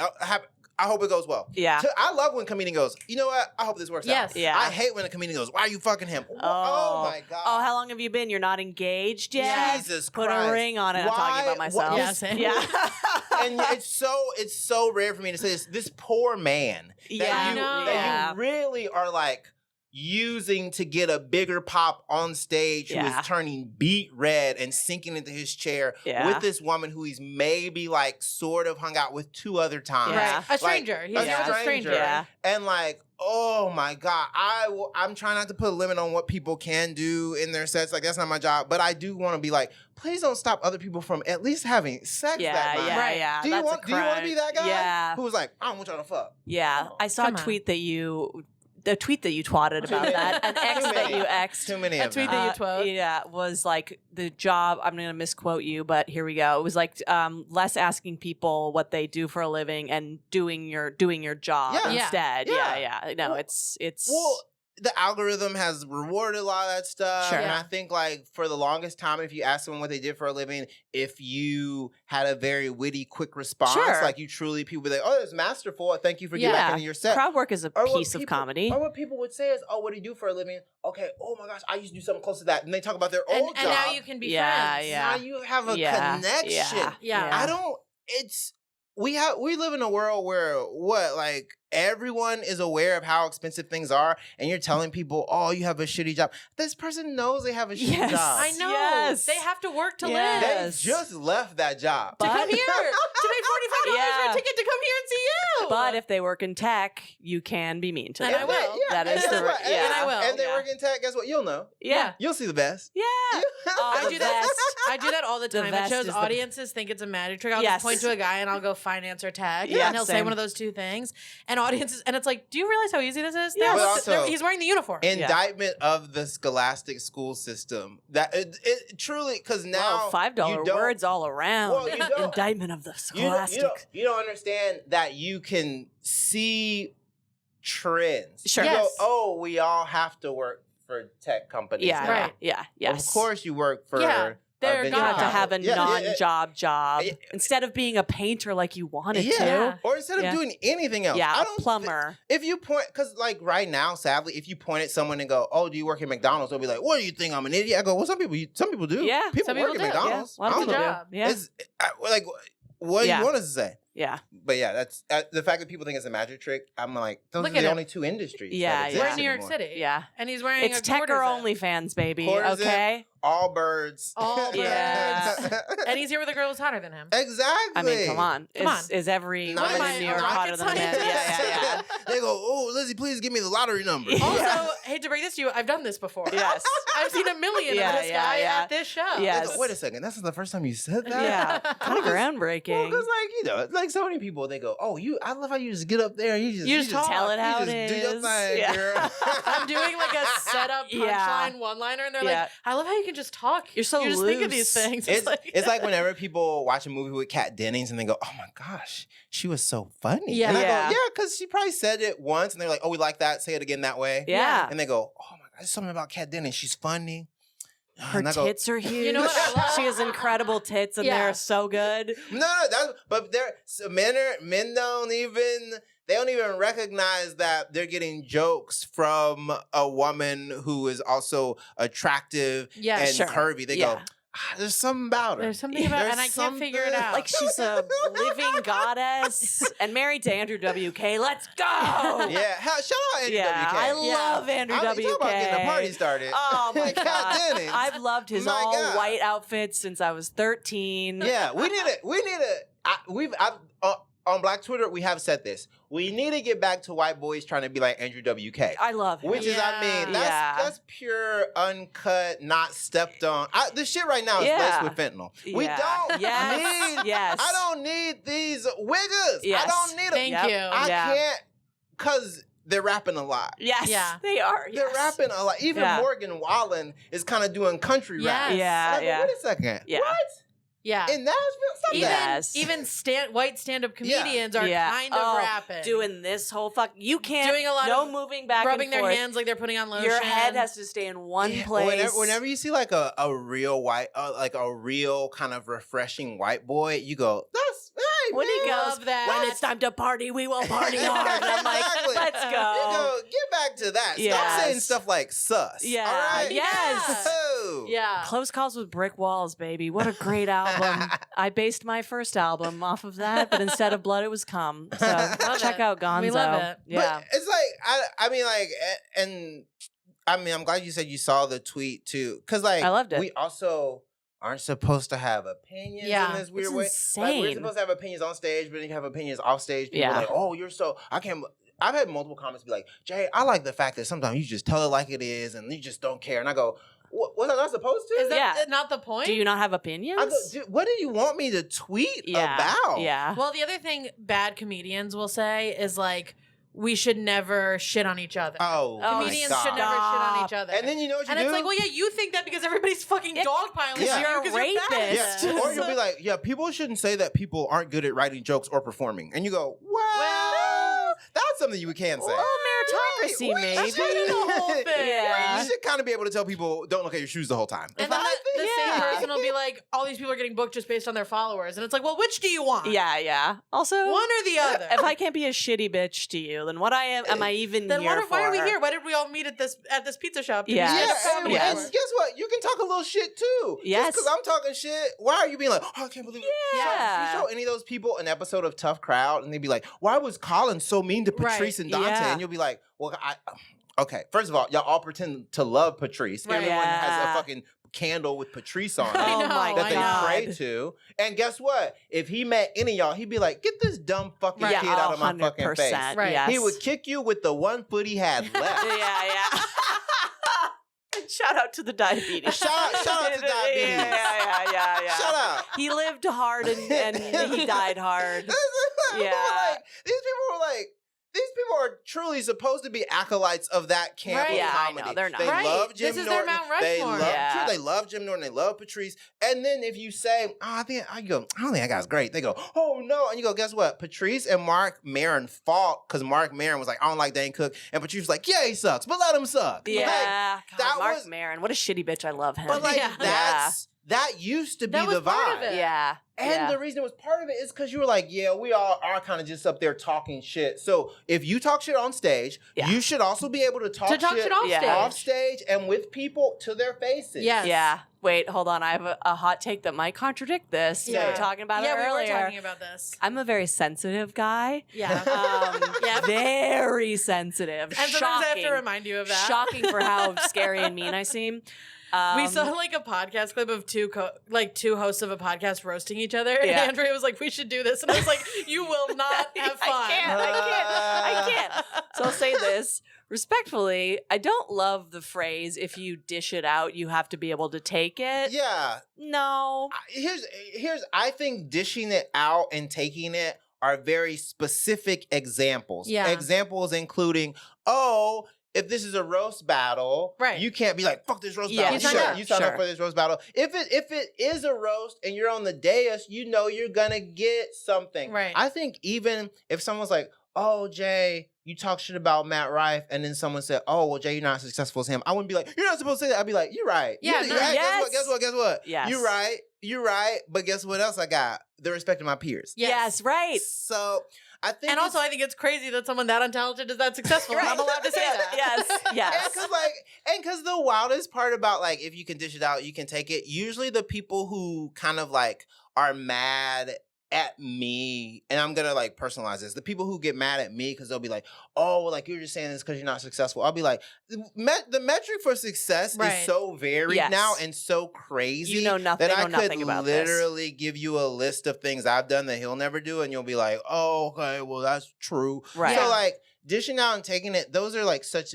I hope it goes well. Yeah. I love when a comedian goes, you know what? I hope this works Yes. out. Yeah. I hate when a comedian goes, why are you fucking him? Oh my God. Oh, how long have you been? You're not engaged yet? Jesus Put Christ. a ring on it. I'm talking about myself. Yeah, same. Yeah. And it's so rare for me to say this poor man Yeah, I know. that you really are like using to get a bigger pop on stage who Yeah. is turning beet red and sinking into his chair Yeah. with this woman who he's maybe like sort of hung out with 2 other times. Yeah. Right. A stranger. He's Yeah. a stranger. Yeah. And like, oh my God, I'm trying not to put a limit on what people can do in their sets. Like, that's not my job. But I do want to be like, please don't stop other people from at least having sex Yeah, that night. Right. yeah. Do you That's want to be that guy? Yeah. Who was like, I don't want y'all to fuck. Yeah. I saw Come a on. tweet that you twatted about that. An ex Too that many. you exed. Too many A of tweet them. that you twat. Yeah, was like the job. I'm going to misquote you, but here we go. It was like less asking people what they do for a living and doing your job Yeah. Yeah. instead. Yeah. Yeah. No, Well- it's Well, the algorithm has rewarded a lot of that stuff. Sure. And Yeah. I think like for the longest time, if you ask someone what they did for a living, if you had a very witty, quick response, Sure. like you truly, people would be like, oh, that's masterful. Thank you for getting back Yeah. into your set. crowd work is a Or what piece of people- comedy. Or what people would say is, oh, what do you do for a living? Okay, oh my gosh, I used to do something close to that. And they talk about their And, old and job. now you can be Yeah, friends. yeah. Now you have a Yeah, connection. Yeah. I don't, we live in a world where like everyone is aware of how expensive things are, and you're telling people, oh, you have a shitty job. This person knows they have a shitty Yes. job. I know. Yes. They have to work to Yes. They live. just left that job. To But- come here. To pay $45 for Yeah. a ticket to come here and see you. But if they work in tech, you can be mean to them. And I will. That is the right. yeah. And I will. And they work in tech, guess what? You'll know. Yeah. You'll see the best. Yeah. I the do that. vest. I do that all the The time. It vest shows is the- audiences think it's a magic trick. I'll Yes. just point to a guy and I'll go finance or tech, Yeah, and he'll say same. one of those two things. And audiences, and it's like, do you realize how easy this is? Yeah. But also- He's wearing the uniform. Indictment of the scholastic school system. That it truly, because now Well, $5 words all around. Well, you don't- Indictment of the you don't, scholastic. you don't understand that you can see trends. Sure. You Yes. go, oh, we all have to work for tech companies. Yeah, now. Right. yeah, yes. Of course, you work for. Yeah, they're venture gonna You have to capital. have a Yeah, non-job job Yeah. instead of being a painter like you wanted Yeah. to. Or instead of Yeah. doing anything else. Yeah, I a don't plumber. If you point, because like right now, sadly, if you point at someone and go, "Oh, do you work at McDonald's?" They'll be like, "What do you think? I'm an idiot." I go, "Well, some people do. Yeah, people some work people at do. McDonald's. Yeah, a lot I of don't people know. job. do. Yeah, Like, what do Yeah. you want us to say?" yeah, But yeah, that's the fact that people think it's a magic trick. I'm like, those Look are at the him. only two industries. Yeah, that yeah. We're exist in New York anymore. City. yeah. And he's wearing It's a tech or quarter zip. OnlyFans, baby. Quarter zip. Okay. All birds. All birds. Yeah. And he's here with a girl who's hotter than him. Exactly. I mean, come on. Come on. Is every Not woman my- in New York not hotter than a man? scientist. Yeah. They go, "Oh, Lizzie, please give me the lottery number." Also, hate to break this to you, I've done this before. Yes. I've seen a million Yeah, of this yeah, guy yeah. at this show. Yeah. They go, "Wait a second, that's not the first time you said that." Yeah. Kind of Well, groundbreaking. because like so many people, they go, "Oh, I love how you just get up there and you just talk. Tell it how you it just do your is. thing, Yeah. girl." I'm doing like a setup Yeah. punchline one-liner, and they're Yeah. like, I love how you can just talk. You're so You just think of these loose. things. It's like whenever people watch a movie with Kat Dennings and they go, "Oh my gosh, she was so funny." Yeah. And I Yeah. go, "Yeah, because she probably said it once," and they're like, "Oh, we like that. Say it again that way." Yeah. And they go, "Oh my god, there's something about Kat Dennings. She's funny." Her And I go, tits are huge. You know what I love? She has incredible tits and Yeah. they're so good. but men don't even recognize that they're getting jokes from a woman who is also attractive Yeah, and sure. curvy. They Yeah. go, there's something about her. There's something about There's and I can't figure it something- out. Like she's a living goddess and married to Andrew WK. Let's go. Yeah, shout out Andrew Yeah, WK. I love Andrew I mean, WK. talk about getting the party started. Oh my Kat god. Dennings. I've loved his My all God. white outfits since I was 13. Yeah, on Black Twitter, we have said this. We need to get back to white boys trying to be like Andrew WK. I love him. Which is, I mean, Yeah. that's pure, uncut, not stepped on. This shit right now is Yeah. laced with fentanyl. We Yeah. don't Yes. need. Yes. I don't need these wiggers. Yes. I don't need them. Thank Yep. you. I Yeah. can't, because they're rapping a lot. Yes. Yeah. They are. They're yes. rapping a lot. Even Yeah. Morgan Wallen is kind of doing country rap. Yes. Yeah. And I go, Yeah. wait a second. Yeah. What? Yeah. In Nashville? Stop Even that. Yes. even white stand-up comedians are Yeah. kind of Oh, rapping. Doing this whole you can't Doing a lot no of moving back rubbing and their forth. hands like they're putting on lotion. Your head has to stay in one Yeah, place. Whenever you see like a real white, like a real kind of refreshing white boy, you go, "That's hey, When he man, goes, Love that. when it's time to party, we will party hard. I'm like, Exactly. let's You go. go, get back to that. Stop Yes. saying stuff like sus. Yeah. All right? Yes. Oh. Yeah. Close Calls with Brick Walls, baby. What a great album. I based my first album off of that, but instead of blood, it was cum. So Love check it. out Gonzo. We love it. Yeah. But it's like, I mean, like, and I mean, I'm glad you said you saw the tweet too. Cause like, I loved it. we also aren't supposed to have opinions Yeah. in this weird It's way. Like, we're insane. supposed to have opinions on stage, but then you have opinions off stage. People Yeah. are like, oh, you're so, I can't. I've had multiple comments be like, Jay, I like the fact that sometimes you just tell it like it is and you just don't care. And I go, was I not supposed to? Is that Yeah. not the point? Do you not have opinions? I go, "Dude, what do you want me to tweet yeah. about? Yeah. Well, the other thing bad comedians will say is like, we should never shit on each other. Oh, Oh, my Comedians God. should never shit on each other. And then you know what you and do? it's like, well, yeah, you think that because everybody's fucking dogpiling Yeah. on you You're a 'cause rapist. fat. Yeah. Or you'll be like, yeah, people shouldn't say that people aren't good at writing jokes or performing. And you go, well, that's something you can say. Well, meritocracy, Wait, maybe. that's really the whole thing. Yeah. You should kind of be able to tell people, don't look at your shoes the whole time. And then the same Yeah. person will be like, all these people are getting booked just based on their followers. And it's like, well, which do you want? Yeah, yeah. Also, One or the other? if I can't be a shitty bitch to you, then what am I even then here why are we for? here? Why did we all meet at this pizza shop? To Yes. be Yeah, stand-up and, comedy? Yes. and guess what? You can talk a little shit too. Yes. Just because I'm talking shit, why are you being like, oh, I can't believe it? Yeah. You show any of those people an episode of Tough Crowd and they'd be like, why was Colin so mean to Right. Patrice and Dante? Yeah. And you'll be like, well, okay, first of all, y'all all pretend to love Patrice. Right. Everyone has Yeah. a fucking candle with Patrice on it. I know, my that they God. pray to. And guess what? If he met any of y'all, he'd be like, get this dumb fucking Right. kid out of my fucking face. 100%, Right. yes. He would kick you with the one foot he had left. Yeah. And shout out to the diabetes. Shout out to diabetes. Yeah. Shut up. He lived hard and he died hard. Yeah. These people are truly supposed to be acolytes of that camp Right. of Yeah, I comedy. know, they're not. They Right. love Jim This is their Norton. Mount They Rushmore. love, Yeah. they love Jim Norton. They love Patrice. And then if you say, I don't think that guy's great. They go, oh no. And you go, guess what? Patrice and Mark Maron fought because Mark Maron was like, I don't like Dane Cook. And Patrice was like, yeah, he sucks, but let him suck. Yeah. Like, God, Mark was- Maron. What a shitty bitch. I love him. But like Yeah. that used to be That was the part vibe. of it. Yeah. And the reason it was part of it is because you were like, yeah, we all are kind of just up there talking shit. So if you talk shit on stage, Yeah. you should also be able to talk shit off Yeah. stage. off stage and with people to their faces. Yes. Yeah. Wait, hold on. I have a hot take that might contradict this. Yeah. We were talking about it we earlier. were talking about this. I'm a very sensitive guy. Yeah. Um, Very sensitive. And sometimes I have to Shocking. remind you of that. Shocking for how scary and mean I seem. We saw like a podcast clip of two hosts of a podcast roasting each other, and Yeah. Andrea was like, "We should do this," and I was like, "You will not have fun." I can't. So I'll say this respectfully. I don't love the phrase, if you dish it out, you have to be able to take it. Yeah. No. Here's I think dishing it out and taking it are very specific examples. Yeah. Examples including, if this is a roast battle, Right. you can't be like, fuck this roast Yeah, battle. you sign up. You sign up Sure. for this roast battle. If it is a roast and you're on the dais, you know you're gonna get something. Right. I think even if someone's like, oh, Jay, you talk shit about Matt Rife, and then someone said, oh, well, Jay, you're not as successful as him. I wouldn't be like, you're not supposed to say that. I'd be like, you're right. Yeah, You're no, right. yes. Guess what? Yes. You're right. But guess what else I got? The respect of my peers. Yes, right. So I think And also, I think it's crazy that someone that untalented is that successful. And I'm allowed to say that. Yes. because the wildest part about like if you can dish it out, you can take it. Usually the people who kind of like are mad at me, and I'm gonna like personalize this. The people who get mad at me because they'll be like, "Oh, well, like you're just saying this because you're not successful." I'll be like, the metric for success Right. is so varied Yes. now and so crazy. You know nothing. that They I know could nothing about this. literally give you a list of things I've done that he'll never do, and you'll be like, "Oh, okay, well that's true." Right. So Yeah. like dishing out and taking it, those are like such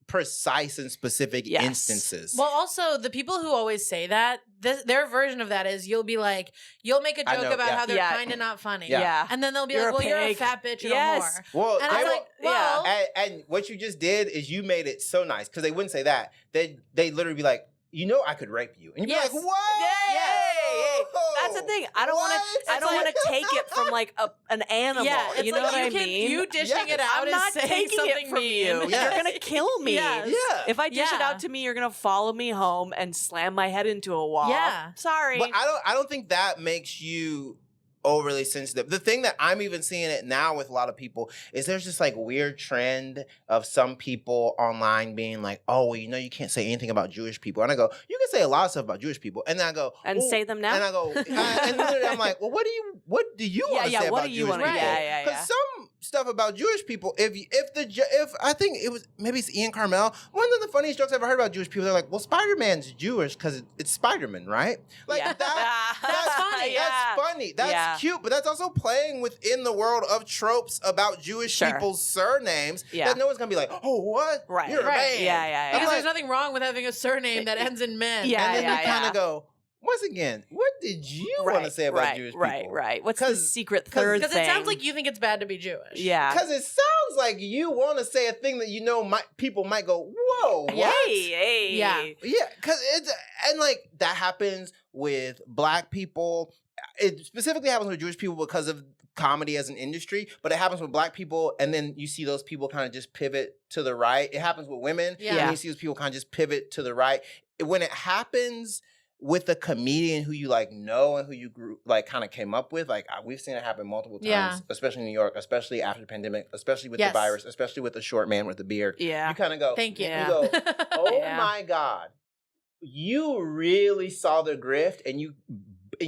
precise and specific Yes. instances. Well, also the people who always say that, their version of that is you'll make a I joke know, about yeah. how they're Yeah. kind of not funny, Yeah. and then they'll be You're like, a "Well, you're a pig." fat bitch and Yes. a whore." well, And they I'm will- like, well, and what you just did is you made it so nice because they wouldn't say that. They literally be like, you know, I could rape you, and you'd Yes. be like, what? Yay! That's the thing. I don't want What? to. I don't want to take it from like an animal. yeah, it's you know like what I you can, mean? you dishing Yes. it out I'm is not saying taking something it from mean. you. Yes. You're gonna kill me. Yes. Yeah. If I dish it Yeah. out to me, you're gonna follow me home and slam my head into a wall. Yeah. Sorry. But I don't think that makes you overly sensitive. The thing that I'm even seeing it now with a lot of people is there's this like weird trend of some people online being like, oh, well, you know, you can't say anything about Jewish people. And I go, you can say a lot of stuff about Jewish people. And then I go, and "Well," say them now. and I go, and literally I'm like, well, what do you want to Yeah, say what about do you Jewish wanna- people? yeah. Because some stuff about Jewish people, if I think it was maybe it's Ian Carmel, one of the funniest jokes I ever heard about Jewish people, they're like, well, Spider-Man's Jewish because it's Spider-Man, right? Like Yeah. that's funny. Yeah. That's funny. That's Yeah. cute, but that's also playing within the world of tropes about Jewish Sure. people's surnames Yeah. that no one's gonna be like, oh, what? Right. You're a Right. man. Yeah. Because I'm there's like- nothing wrong with having a surname that ends in men. Yeah. And then you kind of go, once again, what did you want to say about Jewish people? Right. What's the 'Cause- secret third Because thing? it sounds like you think it's bad to be Jewish. Yeah. Because it sounds like you want to say a thing that you know people might go, whoa, what? Hey. Yeah. Yeah, because and like that happens with Black people. It specifically happens with Jewish people because of comedy as an industry, but it happens with Black people, and then you see those people kind of just pivot to the right. It happens with women, Yeah. and you see those people kind of just pivot to the right. When it happens with a comedian who you like know and who you grew like kind of came up with, like we've seen it happen multiple times, Yeah. especially in New York, especially after the pandemic, especially with Yes. the virus, especially with the short man with the beard. Yeah. You kind of go, Thank you. Yeah. you go, oh Yeah. my God, you really saw the grift and you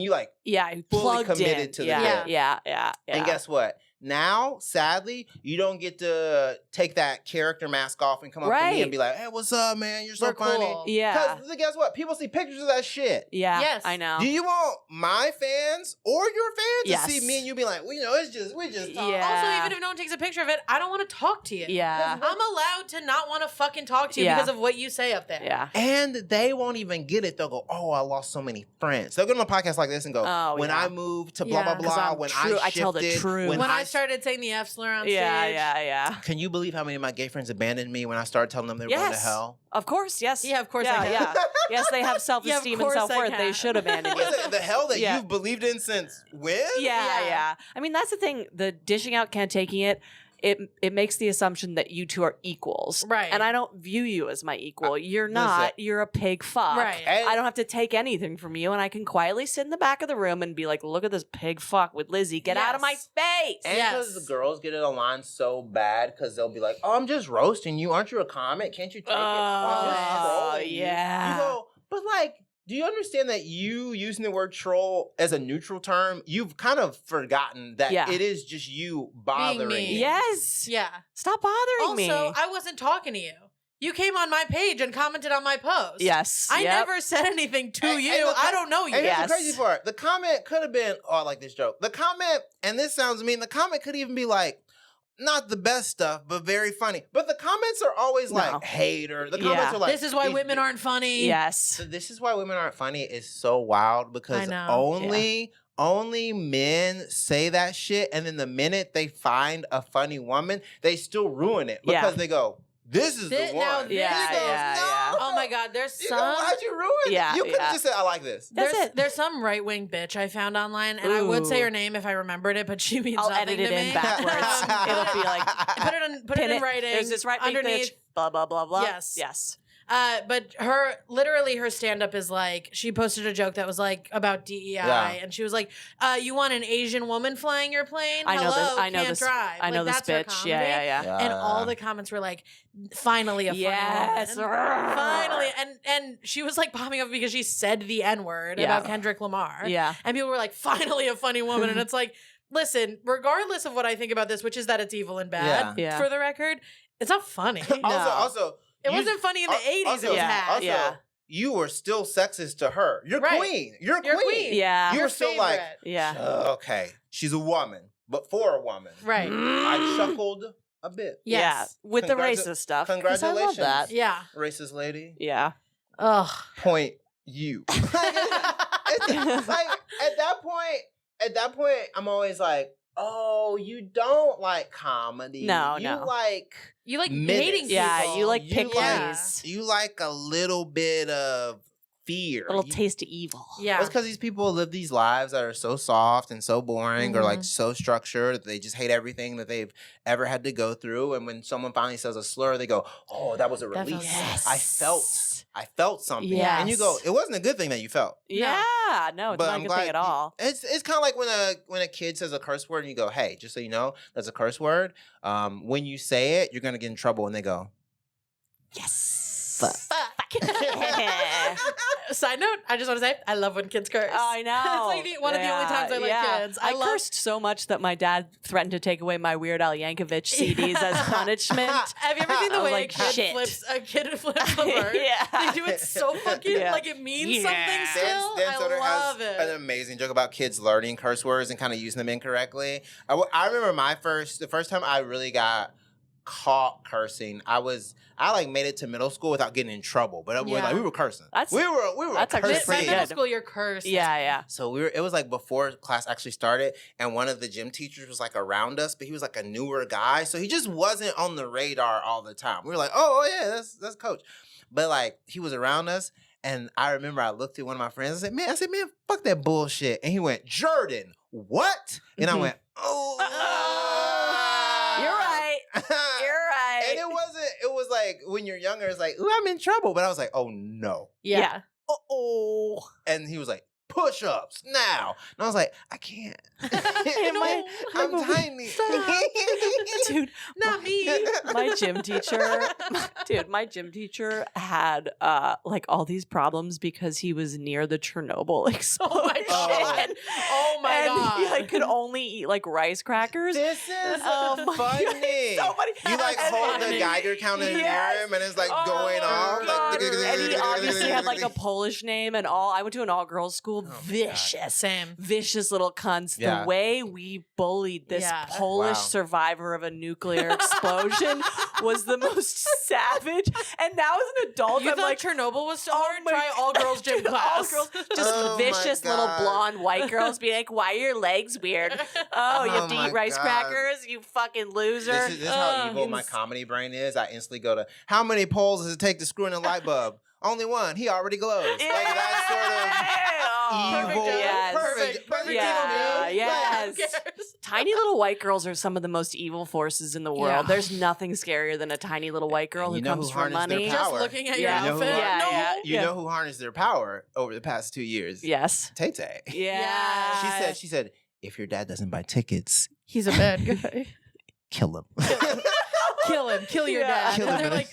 like Yeah. I fully plugged committed in. to the yeah. bit. Yeah. and guess what? now, sadly, you don't get to take that character mask off and come up to me and be like, hey, what's up, man? You're so We're funny. cool. Yeah. Because guess what? People see pictures of that shit. Yeah. Yes. I know. Do you want my fans or your fans Yes. to see me and you be like, well, you know, we just talk. Yeah. Also, even if no one takes a picture of it, I don't want to talk to you. Yeah. I'm allowed to not want to fucking talk to you Yeah. because of what you say up there. Yeah. And they won't even get it. They'll go, oh, I lost so many friends. They'll get on a podcast like this and go, Oh, when yeah. I moved to blah, Yeah. blah, 'Cause blah, I'm when true. I I tell the shifted, truth. When I started saying the F slur on Yeah. stage. Yeah. Can you believe how many of my gay friends abandoned me when I started telling them they were going to Yes. hell? Of course. Yes. Yeah, of course Yeah. I can. Yeah. Yes, they have self-esteem and course I self-worth. They can. should abandon you. What is it, the hell that Yeah. you've believed in since when? Yeah, Yeah. yeah. I mean, that's the thing. The dishing out, can't taking it. It makes the assumption that you two are equals, Right. And I don't view you as my equal. You're not. You're a pig fuck. Right. And- I don't have to take anything from you, and I can quietly sit in the back of the room and be like, "Look at this pig fuck with Lizzie. Get out of my Yes. face." And Yes. because the girls get it online so bad because they'll be like, oh, I'm just roasting you. Aren't you a comic? Can't you take it? I'm just Oh, trolling you." yeah. You go, but like, do you understand that you using the word troll as a neutral term, you've kind of forgotten that Yeah. it is just you bothering mean. me. Yes. Yeah. Stop bothering me. Also, I wasn't talking to you. You came on my page and commented on my post. Yes. I Yep. never said anything to And- you. and the I don't know you. And here's Yes. the crazy part. The comment could have been, oh, I like this joke. The comment, and this sounds mean, the comment could even be like, not the best stuff, but very funny. But the comments are always No. like hate or the comments Yeah. are like, This is why these women bi- aren't funny. Yes. So this is why women aren't funny is so wild because I know. only men say that shit, and then the minute they find a funny woman, they still ruin it because Yeah. they go, "This is This- the now one." this Yeah, is- yeah, yeah. Oh my God, there's You go, some. why'd you ruin it? Yeah, You could have yeah. just said, "I like this." That's there's, it. there's some right wing bitch I found online, and I would say Ooh. her name if I remembered it, but she means I'll nothing edit it to in me. backwards. It'll be like put it pin in writing. There's this right wing underneath. bitch. Blah blah blah blah. Yes. Yes. But her stand up is like, she posted a joke that was like about DEI, Yeah. and she was like, "You want an Asian woman flying your plane? I know Hello, this. I know can't this. drive." I know Like, this that's her bitch. Yeah, comedy. yeah, yeah. And all the comments were like, "Finally a funny Yes. woman. Finally." And she was like popping up because she said the N word Yeah. about Kendrick Lamar. Yeah. And people were like, "Finally a funny woman." And it's like, listen, regardless of what I think about this, which is that it's evil and bad, Yeah. for the record, it's not funny. Also, It you- wasn't funny in the 80s. Also, it was Yeah, bad. also, yeah. you were still sexist to her. You're Right. queen. You're You're queen. queen. Yeah. You Your were still like, favorite. Yeah. okay, she's a woman, but for a woman, Right. I chuckled a bit. Yeah. Yes. With the Congratu- racist stuff. 'Cause I love congratulations. that. Yeah. Racist lady, Yeah. Ugh. point you. It's like at that point, I'm always like, oh, you don't like comedy. No, you no. like You like Minutes. hating people. Yeah. You like pick Yeah. plays. you like a little bit of fear. A little You- taste of evil. Yeah. It's because these people live these lives that are so soft and so boring or like Mhm. so structured that they just hate everything that they've ever had to go through. And when someone finally says a slur, they go, "Oh, that was a That release. felt I felt something." And you go, Yes. "It wasn't a good thing that you felt." Yeah. No, it's But not I'm a good glad thing at all. It's kind of like when a kid says a curse word and you go, "Hey, just so you know, that's a curse word. When you say it, you're gonna get in trouble." And they go, Yes. Fuck. Side note, I just want to say, I love when kids curse. I know. It's like one of the only times I like kids. I love cursed so much that my dad threatened to take away my Weird Al Yankovic CDs as punishment. Have you ever seen I the was way like, shit. a kid flips the bird? Yeah. They do it so fucking Yeah. like it means Yeah. something still. Dan I Soder love has it. an amazing joke about kids learning curse words and kind of using them incorrectly. I remember the first time I really got caught cursing. I like made it to middle school without getting in trouble, but Yeah. we were cursing. That's- we were that's actually cursing. My pretty middle good. school, you're cursed. Yeah, yeah. So it was like before class actually started, and one of the gym teachers was like around us, but he was like a newer guy, so he just wasn't on the radar all the time. We were like, oh yeah, that's coach, but like he was around us, and I remember I looked at one of my friends. I said, man, fuck that bullshit, and he went, Jurden, what? And I Mhm. went, oh, You're right. You're right. And it was like when you're younger, it's like, ooh, I'm in trouble, but I was like, oh no. Yeah. Oh, and he was like, push-ups now. And I was like, I can't. my- I'm tiny. To Dude, Not me. my gym teacher had like all these problems because he was near the Chernobyl explosion. Oh my god. Oh my and god. he like could only eat like rice crackers. This is Oh my funny. God, it's so funny. You like And hold the funny. Geiger counter near Yes. him, and it's like Oh going my off. God. Like, And he obviously had like a Polish name and all. I went to an all-girls school. Oh my God. Vicious. Same. Vicious little cunts. Yeah. The way we bullied this Yeah. Polish Wow. survivor of a nuclear explosion was the most savage. And now as an adult, You I'm thought like, Chernobyl was so oh hard? my Try all girls gym class. all girls, just Oh my vicious little God. blonde white girls being like, "Why are your legs weird? Oh, you have to Oh my eat rice God. crackers, you fucking loser." This is how evil my comedy brain is. I instantly go to, how many poles does it take to screw in a light bulb? Only one. He already glows. Like that sort of evil. Perfect, yes. Perfect Yeah, evil. yes. Who cares? Tiny little white girls are some of the most evil forces in the world. Yeah. There's nothing scarier than a tiny little white girl And who you know comes who for harnessed their money. power? Just looking at Yeah. your You know who outfit. Yeah, no. yeah. You know who harnessed their power over the past 2 years? Yes. Tay Tay. Yeah. She said, if your dad doesn't buy tickets, He's a bad guy. kill him. Kill him. Kill your Yeah. dad. Kill him. They're like,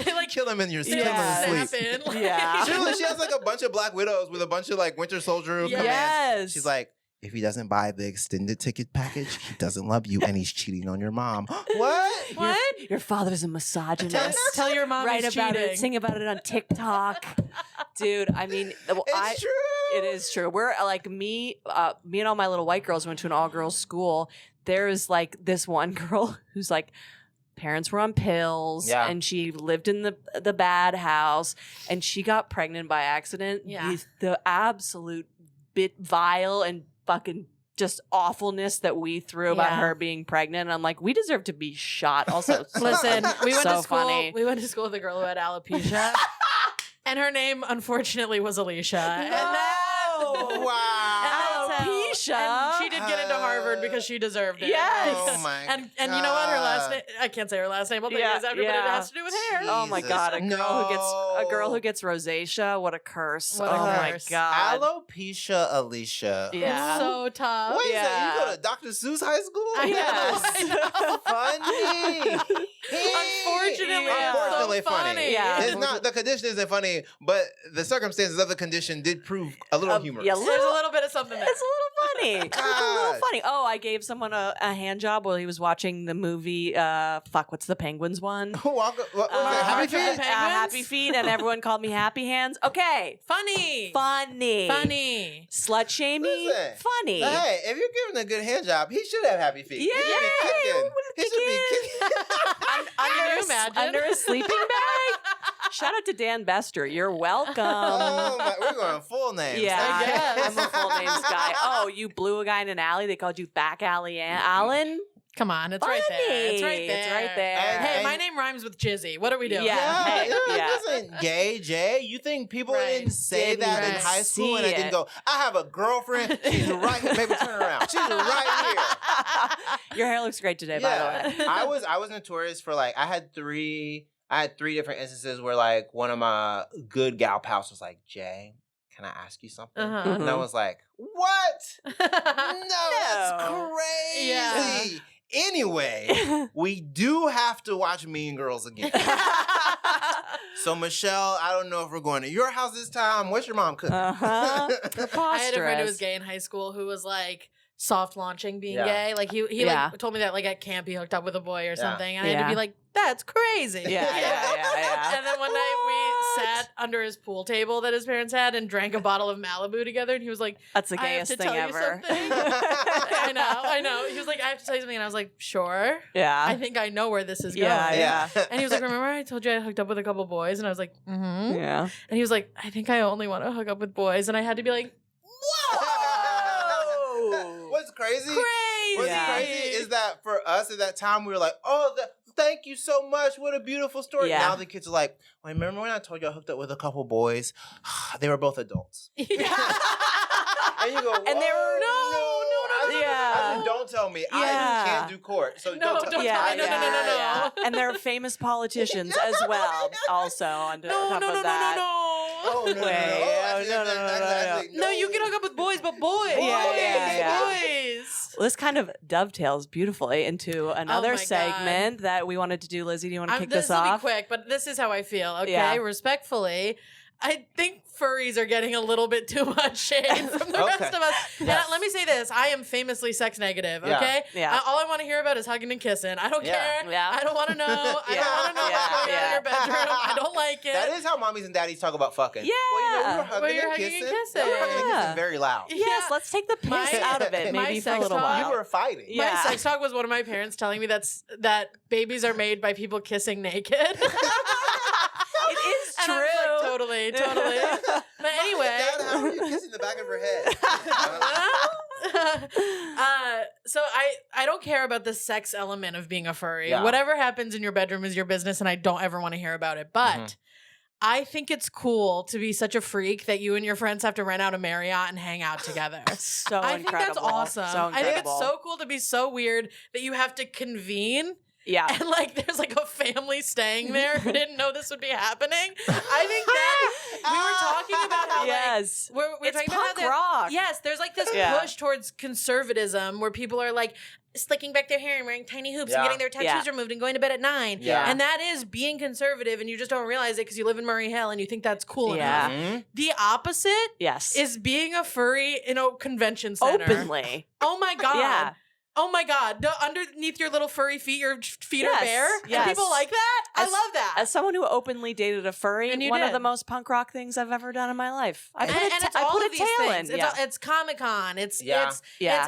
they like kill him in your snap sleep. in. Like, Yeah. She has like a bunch of Black Widows with a bunch of like Winter Soldier Yes. commands. Yes. She's like, if he doesn't buy the extended ticket package, he doesn't love you and he's cheating on your mom. What? What? Your father's a misogynist. Tell your mom Write he's about cheating. it. Sing about it on TikTok. Dude, I mean, It's true. It is true. We're like me and all my little white girls went to an all-girls school. There's like this one girl who's like, parents were on pills, Yeah. and she lived in the bad house, and she got pregnant by accident. Yeah. The absolute vile and fucking just awfulness that we threw about Yeah. her being pregnant. And I'm like, we deserve to be shot. Also, Listen, we went so to school. funny. We went to school with a girl who had alopecia, and her name, unfortunately, was Alicia. And Wow. Alopecia. And she did get into Harvard because she deserved it. Yes. Oh my And you know what? Her last God. name, I can't say her last name. I'll tell Yeah, you after, but it yeah. has to do with hair. Oh my Jesus, god, a girl who no. gets rosacea, what a curse. What a oh curse. my god. Alopecia Alicia. Yeah. It's so tough. Wait a second, Yeah. you go to Dr. Seuss High School? I know, Yes. Funny. Unfortunately, Yeah. Unfortunately so funny. Yeah. It's not, the condition isn't funny, but the circumstances of the condition did prove a little humorous. yeah, There's a little bit of something there. It's a little funny. It's a little God. funny. Oh, I gave someone a hand job while he was watching the movie. What's the Penguins one? What was it? Happy March of the Feet? Penguins? Happy Feet, and everyone called me Happy Hands. Okay, Funny. funny, slut shamey, Listen. funny. Hey, if you're giving a good hand job, he should have happy feet. He should be Yeah, kicking. He should be kicking. kicking. Can you imagine? Under a sleeping bag. Shout out to Dan Bester. You're welcome. Oh my, we're going full names. Yeah, I guess. I'm a full names guy. Oh, you blew a guy in an alley. They called you Back Alley Alan. Come on, it's right there. It's right Funny. there. It's right there. Hey, And- my name rhymes with Jizzy. What are we doing? Yeah. Yeah, Hey, yeah. listen, gay Jay. You think people Right. didn't say Didn't that in even high school and see I didn't it. go, I have a girlfriend. She's right here. Maybe turn around. She's right Your hair looks great today, here. by the way. I was notorious for like I had three different instances where like one of my good gal pals was like, Jay, can I ask you something? Uh-huh. And I was like, what? No, that's No. crazy. Yeah. Anyway, we do have to watch Mean Girls again. So Michelle, I don't know if we're going to your house this time. What's your mom cooking? Uh-huh. I had a friend who was Preposterous. gay in high school who was like soft launching being Yeah. gay. Like he Yeah. like told me that like at camp he hooked up with a boy or Yeah. something. And I had to Yeah. be like, that's crazy. Yeah. And then one night we sat under his pool table that his parents had and drank a bottle of Malibu together. And he was like, That's the I have gayest to thing tell you ever. something. I know. He was like, I have to tell you something. And I was like, sure. Yeah. I think I know where this is going. Yeah, And he was like, remember I told you I hooked up with a couple boys? And I was like, mm-hmm. Yeah. And he was like, I think I only want to hook up with boys. And I had to be like, Whoa. What's crazy? crazy. What's Yeah. crazy is that for us at that time, we were like, oh, thank you so much. What a beautiful story. Yeah. Now the kids are like, well, remember when I told you I hooked up with a couple boys? They were both adults. Yeah. And you go, And they were- no. Yeah. I said, don't tell me. I Yeah. can't do court. So No, don't tell don't me. tell Yeah, me. No. And they're famous politicians as well. Also, on No, top no, of no, that. Oh, no, no, no. Wait, Oh, actually, no. actually, No, you can hook up with boys, but boys. Yeah, yeah, yeah. Boys. Well, this kind of dovetails beautifully into another my segment that we wanted to do. Lizzie, do you want to kick this will off? be quick, but this is how I feel. Okay, Yeah. Respectfully, I think furries are getting a little bit too much shade from the rest of us. And let me say this: I am famously sex negative. Okay, Yeah. All I want to hear about is hugging and kissing. I don't care. Yeah. I don't want to know. I don't want to know what's going on in your bedroom. I don't like it. That is how mommies and daddies talk about fucking. Yeah. Well, we were hugging, and, hugging kissing. and kissing. We were hugging and Yeah. kissing very loud. Yes, let's take the piss My- out of it my maybe for a sex little talk- while. You were fighting. Yeah. My sex talk was one of my parents telling me that babies are made by people kissing naked. It is And true. I was like, totally. But anyway. Dad, how are you kissing the back of her head? So I don't care about the sex element of being a furry. Yeah. Whatever happens in your bedroom is your business, and I don't ever want to hear about it. But I think it's cool to be such a freak that you and your friends have to rent out a Marriott and hang out together. So I think that's incredible. awesome. So I think it's incredible. so cool to be so weird that you have to convene. Yeah. And like, there's like a family staying there who didn't know this would be happening. I think that we were talking about how Yes. like we're It's talking about how punk there- rock. Yes, there's like this Yeah. push towards conservatism where people are like slicking back their hair and wearing tiny hoops and Yeah. getting their tattoos removed and going to bed at 9. Yeah. And that is being conservative, and you just don't realize it because you live in Murray Hill and you think that's cool Yeah. enough. The opposite Yes. is being a furry in a convention center. Openly. Oh my God. Yeah. Oh my God. Underneath your little furry feet, your feet Yes, are bare. yes. And people like that? As- I love that. As someone who openly dated a furry, And you one of did. the most punk rock things I've ever done in my life. I and put it's I all put of a these tail things. in. It's Comic-Con. It's Yeah.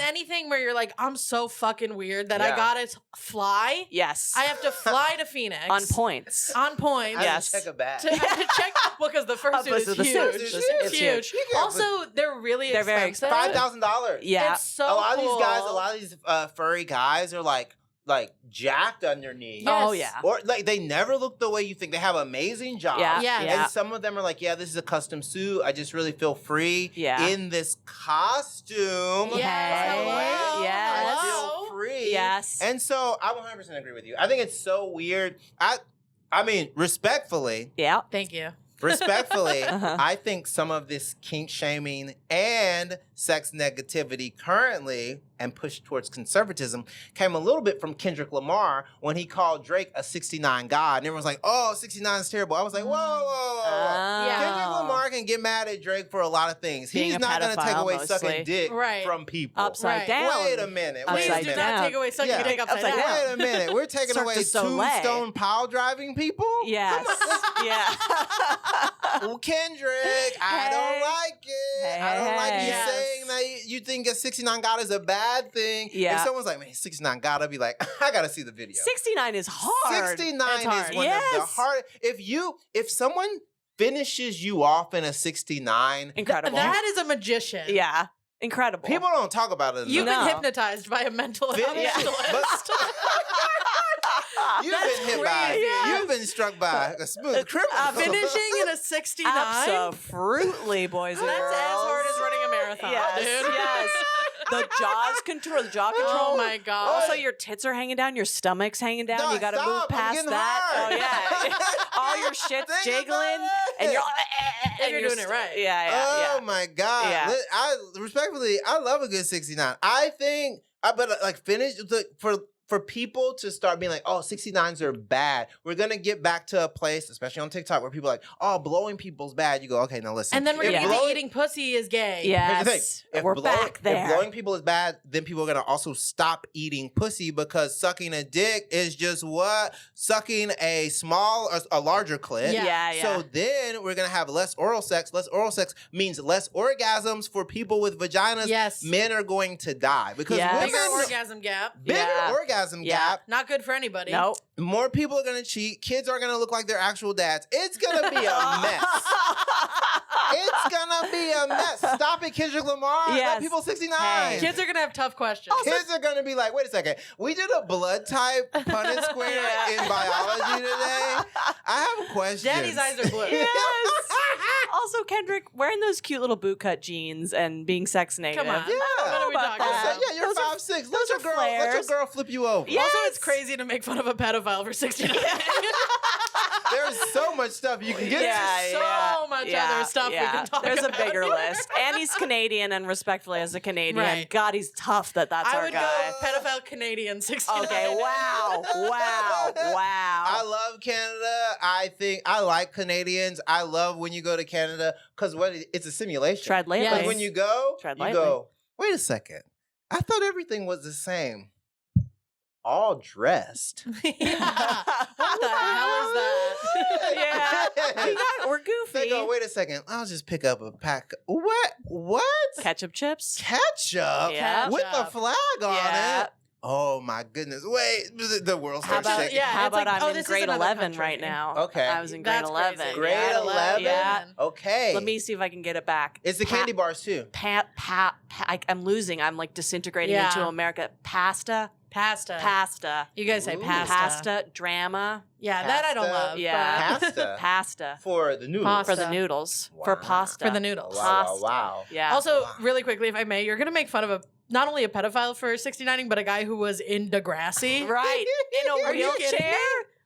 anything where you're like, I'm so fucking weird that I Yeah. gotta fly. Yes. I have to fly to Phoenix. On points. On point. I Yes. have to check a bag. To check because the fursuit Because is of the huge. suit. It's huge. You can't Also, they're really They're very expensive. $5,000. Yeah. It's so a lot cool. of these furry guys are like jacked underneath. Yes. Oh, yeah. Or like they never look the way you think. They have amazing jobs. Yeah. Yeah. Yeah. And some of them are like, yeah, this is a custom suit. I just really feel free Yeah. in this costume. Yes. Okay. Hello. Yes. I Hello. feel free. Yes. And so I 100% agree with you. I think it's so weird. I mean, respectfully, Yeah. Thank you. Uh-huh. I think some of this kink shaming and sex negativity currently and push towards conservatism came a little bit from Kendrick Lamar when he called Drake a 69 god. And everyone's like, oh, 69 is terrible. I was like, whoa, whoa, whoa. Yeah. Kendrick Lamar can get mad at Drake for a lot of things. Being He's a not going to take pedophile, away mostly. sucking dick Right. from people. Upside Right. down. Wait a minute. Please Upside do down. not take away sucking Yeah. your dick upside Upside down. Wait a minute. We're taking Cirque away du Soleil. tombstone pile driving people? Yes. Yeah. Well, Kendrick, I don't Hey. like it. I don't like you Yes. saying that you think a 69 God is a bad thing. Yeah. If someone's like, man, 69 God, I'd be like, I gotta see the video. 69 is hard. 69 It's hard. is one of the Yes. hard. If someone finishes you off in a 69, Incredible. That is a magician. Yeah. Incredible. people don't talk about it enough. You've No. been hypnotized by a mental Fin- specialist. You've That's been hit by. crazy. You've been struck by a smooth criminal. Finishing in a 69? Absolutely, boys and That's girls. as hard as running a marathon, Yes, dude. yes. The jaws control, the jaw control. Oh my God. Also, your tits are hanging down, your stomach's hanging down. No, you got to stop. move I'm past getting that. hard. Oh yeah, all your shit's Think jiggling, about and it. you're If you're doing it right. Yeah, Oh yeah. my God. Yeah. Respectfully, I love a good 69. I think, but like finish for people to start being like, oh, 69s are bad. We're going to get back to a place, especially on TikTok, where people are like, oh, blowing people's bad. You go, okay, now listen. And then we're If going to get blowing- to eating pussy is gay. Yes. Here's the thing. We're back there. If blowing people is bad, then people are going to also stop eating pussy because sucking a dick is just what? Sucking a larger clit. Yeah. Yeah. So then we're going to have less oral sex. Less oral sex means less orgasms for people with vaginas. Yes. Men are going to die because Yes. Bigger women, orgasm gap. bigger Yeah. orgasm Yeah. gap. Not good for anybody. Nope. More people are going to cheat. Kids are going to look like their actual dads. It's going to be a mess. It's gonna be a mess. Stop it, Kendrick Lamar. Yes. Let people 69. Hey. Kids are going to have tough questions. Kids are gonna be like, wait a second. We did a blood type Punnett square Yeah. in biology today. I have a question. Daddy's eyes are blue. Yes. Also, Kendrick wearing those cute little bootcut jeans and being sex negative. Come on. Yeah. What are we about talking that. about? Yeah, you're Those are- 5'6". Let those your are girl, let your flares. girl flip you over. Yeah. Also, Yes. it's crazy to make fun of a pedophile for 69. There's so much stuff you can get. So much other stuff we can talk There's about. a bigger list. And he's Canadian, and respectfully as a Canadian, Right. God, he's tough that's I our would guy. go pedophile Canadian 69. Okay, wow. I love Canada. I think I like Canadians. I love when you go to Canada because it's a simulation. Tread lightly. Yes. Like when you go, Tread you lightly. go, wait a second. I thought everything was the same. All dressed. Yeah. What the hell is that? We're goofy. They go, wait a second. I'll just pick up a pack. What? Ketchup chips. Ketchup? Yeah. With the flag on Yeah. it? Oh my goodness. Wait, the world How starts about, shaking. Yeah, how it's about like, I'm oh, in this is grade another 11 country. right now. Okay. I was in grade That's 11. crazy. Grade Yeah, 11? Yeah. Okay. Let me see if I can get it back. It's the candy bars too. I'm losing. I'm like disintegrating Yeah. into America. Pasta. You guys say Ooh. pasta. Drama. Yeah, that I don't Pasta. love. Yeah. Pasta. Pasta. For the noodles. Pasta. For the noodles. For Wow. pasta. For the noodles. Wow, Pasta. wow. Yeah. Also, Wow. really quickly, if I may, you're going to make fun of not only a pedophile for 69ing, but a guy who was in Degrassi. right. In a Are you kidding wheelchair. me?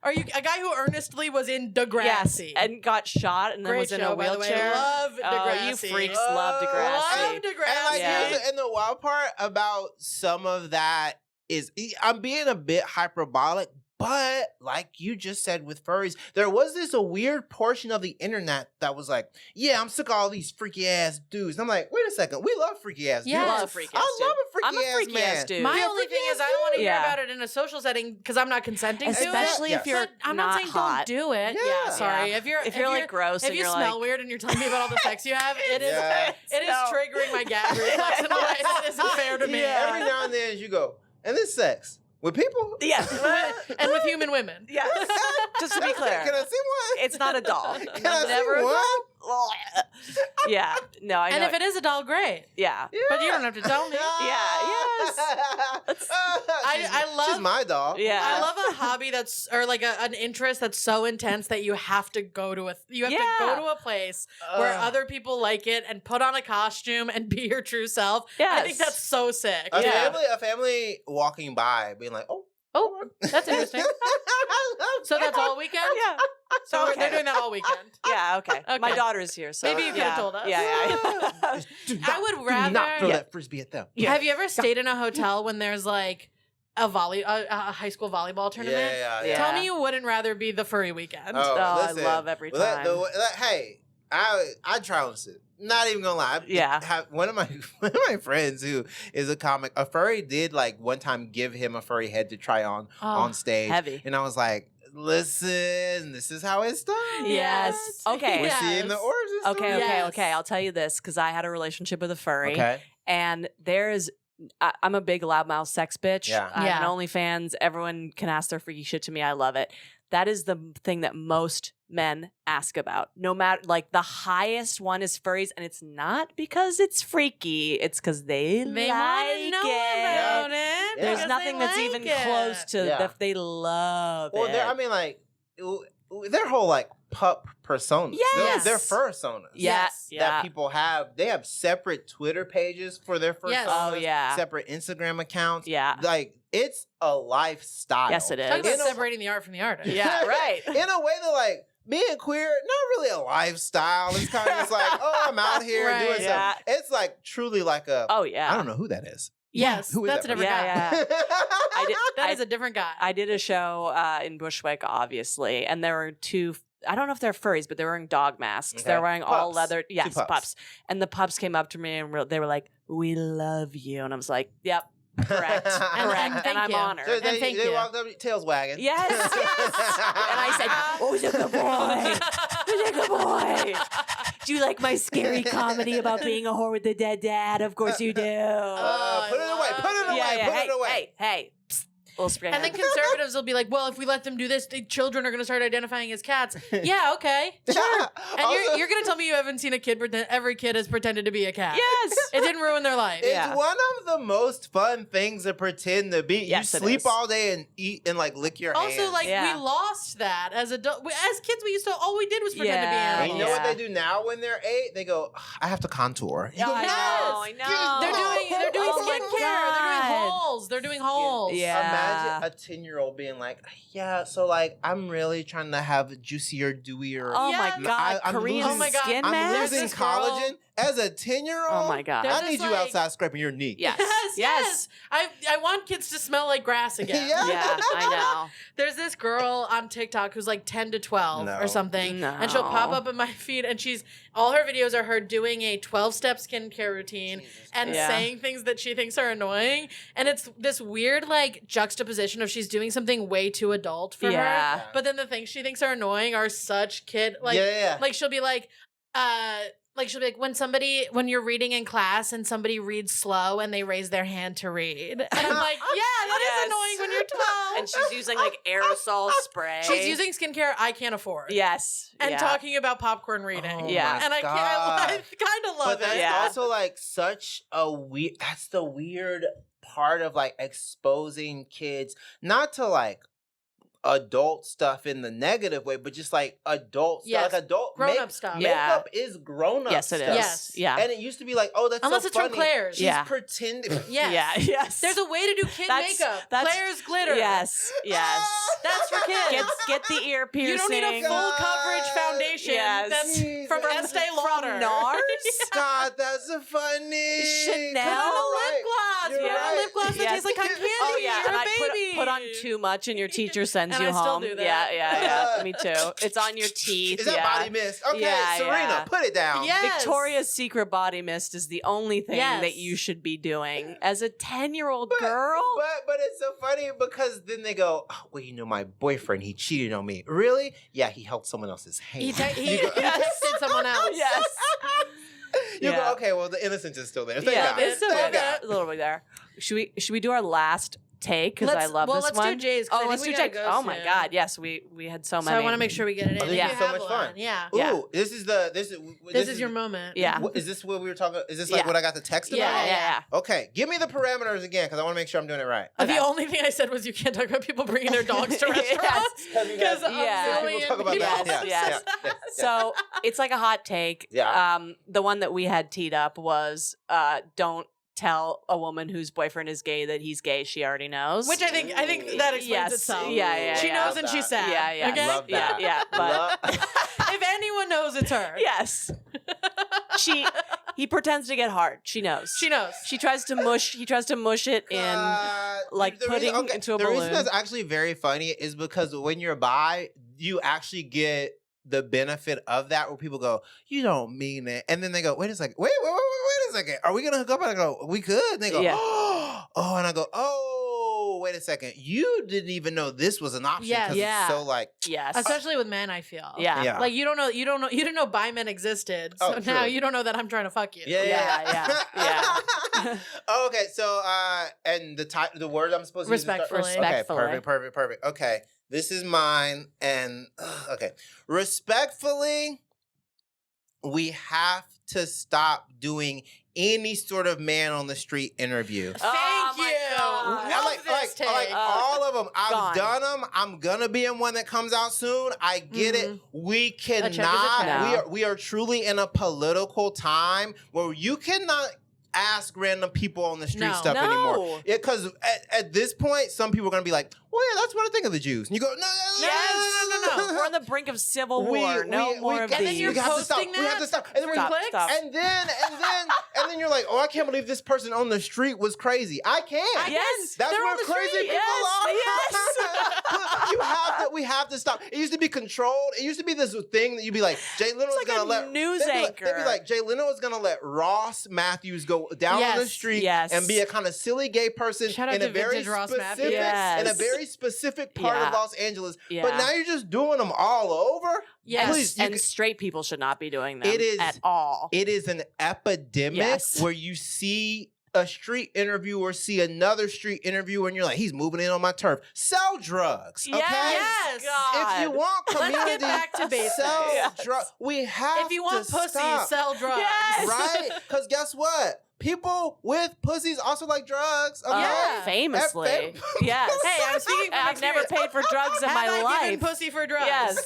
Are you a guy who earnestly was in Yes. Degrassi? And got shot and then Great was in show, a by the way. wheelchair. Love Oh, you Degrassi. freaks love Degrassi. Love And Degrassi. Yeah. and the wild part about some of that is I'm being a bit hyperbolic, but like you just said with furries, there was this a weird portion of the internet that was like, yeah, I'm sick of all these freaky ass dudes. And I'm like, wait a second, we love freaky ass Yes. dudes. Love freaky I ass love dude. a freaky I'm a ass freaky man. ass dude. My Yeah, only freaky thing ass is I don't want to dude. hear Yeah. about it in a social setting because I'm not consenting to it. Especially if Yes. you're But I'm not saying hot. don't do it. Yeah. Sorry. Yeah. If you're like gross if and you you're smell like, weird and you're telling me about all the sex you have, it is Yeah. it is No. triggering my gag reflex in a way that isn't fair to me. Yeah. Every now and then you go, and this sex with people? yes. And with human women. yes. Just to be clear, Can I see one? it's not a doll. Can I Never see a one? doll. Yeah. No, I know. And if it is a doll, great. yeah. But you don't have to tell me. yes. I love- She's my dog. Yeah. I love a hobby that's or like an interest that's so intense that you have to go to to go to a place where other people like it and put on a costume and be your true self. I think Yes. that's so sick. A family walking by being like, Oh, that's interesting. So that's all weekend? Yeah. So Okay. they're doing that all weekend. Yeah. Okay. Okay. My daughter's here, so Maybe you could've yeah. told us. Yeah. Do I would do rather- not throw Yeah. that frisbee at them. Yeah. Have you ever stayed in a hotel when there's like a high school volleyball tournament? Yeah. Tell me you wouldn't rather be the furry weekend. Oh, I listen, love every time. Hey, I try on sit. Not even gonna lie. Yeah. One of my friends who is a comic, a furry did like one time give him a furry head to try on stage. heavy. And I was like, listen, this is how it's done. Yes. Okay. We're Yes. seeing the origin story. Okay. Yes. Okay. I'll tell you this because I had a relationship with a furry, Okay. and I'm a big loudmouth sex bitch. Yeah. I have Yeah. an OnlyFans. Everyone can ask their freaky shit to me. I love it. That is the thing that most men ask about. No matter, like, the highest one is furries, and it's not because it's freaky. It's because they They like want to know it. about it. Yeah. There's because nothing they that's like even it. close to Yeah. that. They love Well, it. I mean, like, their whole like pup personas. Yes. They're fursonas. Yes. Yeah. That people have. They have separate Twitter pages for their personas. Yes. Oh, yeah. Separate Instagram accounts. Yeah. Like, it's a lifestyle. Yes, it is. Talk about In a- separating the art from the artist. Yeah, right. In a way that, like, being queer, not really a lifestyle. It's kind of just like, oh, I'm out here Right. doing Yeah. something. It's like truly like a. Oh, yeah. I don't know who that is. Yes, Who is that's a that different Yeah, guy. yeah. That is a different guy. I did a show in Bushwick, obviously, and there were two. I don't know if they're furries, but they're wearing dog masks. Okay. They're wearing all Pups. leather. Yes, Two pups. pups. And the pups came up to me and they were like, "We love you," and I was like, "Yep, correct, And correct," thank and I'm you. honored. So they thank you. walked up, tails wagging. Yes, yes. And I said, "Oh, he's a good boy. He's a good boy." Do you like my scary comedy about being a whore with a dead dad? Of course you do. Put it away. Put it away. yeah. Put Hey, it away. hey. Psst. Little spray. And then conservatives will be like, well, if we let them do this, the children are going to start identifying as cats. Yeah, okay. Sure. And you're going to tell me you haven't seen a kid pretend every kid has pretended to be a cat. Yes. It didn't ruin their life. It's Yeah. one of the most fun things to pretend to be. Yes, You it sleep is. all day and eat and like lick your hands. Also, like, Yeah. we lost that as adults. As kids, we used to, all we did was pretend to be Yeah. and animals. you know what Yeah. they do now when they're 8? They go, I have to contour. You go, I yes! know. They're doing Oh my skincare. They're doing God. holes. They're doing holes. Yeah. imagine a 10-year-old being like, yeah, so like I'm really trying to have juicier, dewier. Oh Yes. my God, I'm Korean losing- skin I'm mask. losing This girl- collagen as a 10-year-old. Oh my God. There's I this, need you like- outside scraping your knee. Yes. Yes. I want kids to smell like grass again. Yeah. Yeah, I know. There's this girl on TikTok who's like 10 to 12 No. or something. No. And she'll pop up in my feed and all her videos are her doing a 12-step skincare routine Jesus and Yeah. saying things that she thinks are annoying. And it's this weird like juxtaposition of she's doing something way too adult for Yeah. her. But then the things she thinks are annoying are such kid like yeah. like she'll be like when you're reading in class and somebody reads slow and they raise their hand to read. And I'm like, yeah, that is Yes. annoying when you're 12. And she's using like aerosol spray. She's using skincare I can't afford. Yes. And yeah. talking about popcorn reading. Oh Yeah. my And I God. kind of love But that's it. Yeah. also like such a weird. That's the weird part of like exposing kids, not to like adult stuff in the negative way, but just like adult Yes. stuff, like adult Grown-up stuff. Yeah. Makeup is grown up. Yes, it is. stuff. Yes. Yeah. And it used to be like, oh, that's Unless so it's funny. from Claire's. She's Yeah. pretending. Yes. Yeah. Yes. There's a way to do kid That's- makeup. that's- Claire's glitter. Yes. Yes. That's for kids. Get the ear piercing. You don't need a full coverage foundation. Yes. That's from Jesus. Estee Lauder. From NARS? God, that's so funny. Chanel? Put on a lip Right. gloss. You're Put on a right. lip gloss that Yes. tastes like cotton candy. Oh yeah, You're and a I baby. put on too much, and your teacher sends And you I still home. do that. Yeah. Me too. It's on your teeth. Is that yeah. body mist? Okay, Yeah, Serena, yeah. put it down. Yes. Victoria's Secret body mist is the only thing Yes. that you should be doing as a 10-year-old girl. But it's so funny because then they go, oh, well, you know, my boyfriend, he cheated on me. Really? Yeah, he held someone else's hand. He texted Yes. someone else. Yes. You Yeah. go, okay, well, the innocence is still there. Thank Yeah, God. it's still Thank there. God. A little bit there. Should we do our last take? Because I love this let's one. do Jay's. 'cause I Oh, think let's we do gotta Jake. go Oh my soon. God! Yes, we had so So many. I want to make sure we get it in. Oh, this If is you so have much fun. one, yeah. Ooh, Yeah. this is This is your moment. Yeah. Is this what we were talking? Is this like Yeah. what I got the text about? Yeah. Okay, give me the parameters again because I want to make sure I'm doing it right. Okay. The only thing I said was you can't talk about people bringing their dogs to restaurants. Because Yeah. People talk about Yes, that. yes. Yeah. So it's like a hot take. Yeah. The one that we had teed up was don't tell a woman whose boyfriend is gay that he's gay. She already knows. Which I think that explains Yes. itself. Yeah. She yeah. knows and she's sad. Yeah, yeah. Okay? Love that. Yeah. But If anyone knows, it's her. yes, he pretends to get hard. She knows. She knows. She tries to mush. He tries to mush it in. like the reason- pudding into a The balloon. reason that's actually very funny is because when you're bi, you actually get the benefit of that where people go, you don't mean it. And then they go, wait a second. Wait a second. Are we going to hook up? And I go, we could. And they go, Yeah. oh, and I go, oh, wait a second. You didn't even know this was an option. Yes. 'cause Yeah. It's so like, Yes. Especially with men, I feel. Yeah. Yeah. Like you didn't know bi men existed. So Oh, now true. you don't know that I'm trying to fuck you. Yeah. Okay, so and the word I'm supposed to Respectfully. use is okay, Respectfully. perfect. Okay. This is mine and okay. Respectfully, we have to stop doing any sort of man on the street interview. Thank Oh my you. God. Love like, this take. like all of them. I've Gone. done them. I'm gonna be in one that comes out soon. I get it. We check is a cannot. check. We are truly in a political time where you cannot ask random people on the street No. stuff No. anymore. Because at this point, some people are gonna be like, "Well, yeah, that's what I think of the Jews." And you go, "No, Yes. We're on the brink of civil war. No more of And then these. you're we have to stop. posting We have to that stop. And then for we're clicks? Stop. and then you're like, oh, I can't believe this person on the street was crazy. I can't. Yes. That's They're where on the crazy street. people are. Yes. We have to stop. It used to be controlled. It used to be this thing that you'd be like, Jay Leno was like gonna a let news they'd be anchor. like, Jay Leno is gonna let Ross Matthews go down on the Yes. street Yes. and be a kind of silly gay person Shout out in a to very vintage Ross specific Matthews. in a Yes. very specific part Yeah. of Los Angeles. Yeah. But now you're just doing them all over. Yes. Please, you And straight people should not be doing them It is- at all. It is an epidemic Yes. where you see a street interview or see another street interview and you're like, he's moving in on my turf. Sell drugs. Okay? Yes. God. If you want Let's get community, back to basics. sell Yes. drugs. We have If you want to pussy, stop. sell drugs. Yes. Right? Because guess what? People with pussies also like drugs. Okay? Yeah. Famously. Fam- Yes. Hey, I'm speaking from I've never experience. paid for drugs in Have my I life. given pussy for drugs? Yes.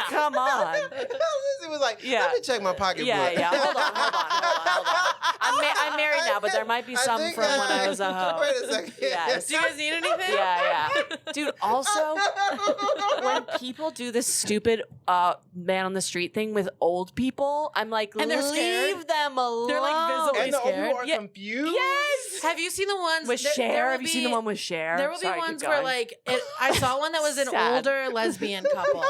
Come on. It was like, Yeah. let me check my pocketbook. Yeah. Hold on. I I'm married now, but there might be some from when I was a hoe. Wait a second. Yes. Do you guys need anything? Yeah. Dude, also, when people do this stupid man on the street thing with old people, I'm like, And they're scared. leave them alone. They're like visibly And the old people are scared. confused. Yes. Have you seen the ones With there Cher? will Have you seen the be- one with Cher? There will be Sorry, ones keep where going. I saw one that was an Sad. older lesbian couple.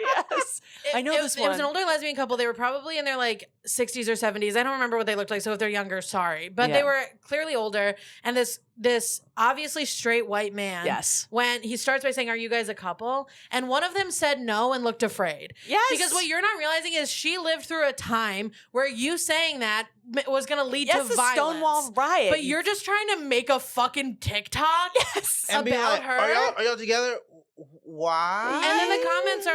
Yes. I know this It was one. an older lesbian couple. They were probably in their like 60s or 70s. I don't remember what they looked like. So if they're younger, sorry. But Yeah. they were clearly older. And this obviously straight white man. Yes. When he starts by saying, "Are you guys a couple?" And one of them said no and looked afraid. Yes. Because what you're not realizing is she lived through a time where you saying that was going to lead to the violence. Stonewall riot. But you're just trying to make a fucking TikTok And be about like, her. Are y'all together? Why? And then the comments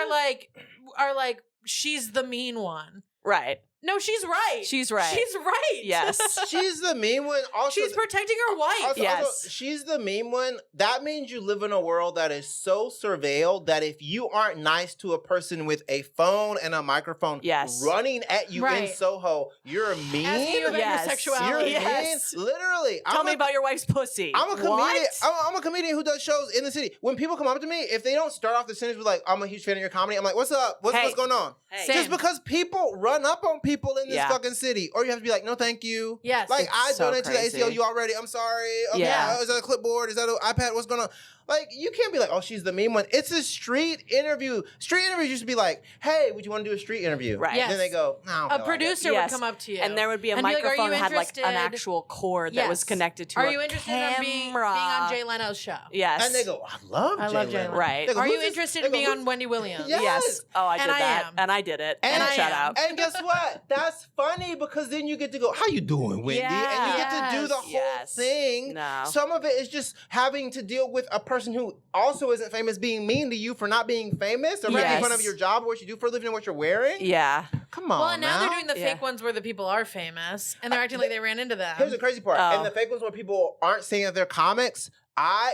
are like, she's the mean one. right. No, she's right. She's right. She's right. Yes. She's the mean one. Also, She's protecting her wife. Also, Yes. she's the mean one. That means you live in a world that is so surveilled that if you aren't nice to a person with a phone and a microphone Yes. running at you in Right. Soho, you're mean. Asking you about Yes. your sexuality. You're Yes. mean. Literally. Tell me about your wife's pussy. I'm a comedian. What? I'm a comedian who does shows in the city. When people come up to me, if they don't start off the sentence with like, "I'm a huge fan of your comedy," I'm like, "What's up? What's going on?" Hey. Same. Just because people run up on people in this Yeah. fucking city, or you have to be like, "No, thank you." Yes. Like It's I so donated to the crazy. ACLU already. I'm sorry. Okay, Yeah. is that a clipboard? Is that an iPad? What's going on? Like you can't be like, "Oh, she's the mean one." It's a street interview. Street interviews used to be like, "Hey, would you want to do a street interview?" Right. Yes. Then they go, "No, I don't A feel like it." producer Yes. would come up to you. And there would be a And be like, "Are microphone you that had like an interested?" actual cord that was Yes. connected to Are a you interested camera. in being on Jay Leno's show? Yes. And they go, "I love Jay Jay Leno." Right. They go, Are you "Who's this?" interested They in go, being "Who's-" on Wendy Williams? Yeah. Yes. Oh, I did And I that. am. And I did it. And I shout am. out. And guess what? That's funny because then you get to go, "How you doing, Wendy?" And you get to do the whole Yes. thing. No. Some of it is just having to deal with a person who also isn't famous being mean to you for not being famous or making Yes. fun of your job, what you do for a living, and what you're wearing. Yeah. Come on, Well, and now they're now. doing the Yeah. fake ones where the people are famous and they're acting like they ran into them. Here's the crazy part. Oh. And the fake ones where people aren't saying that they're comics.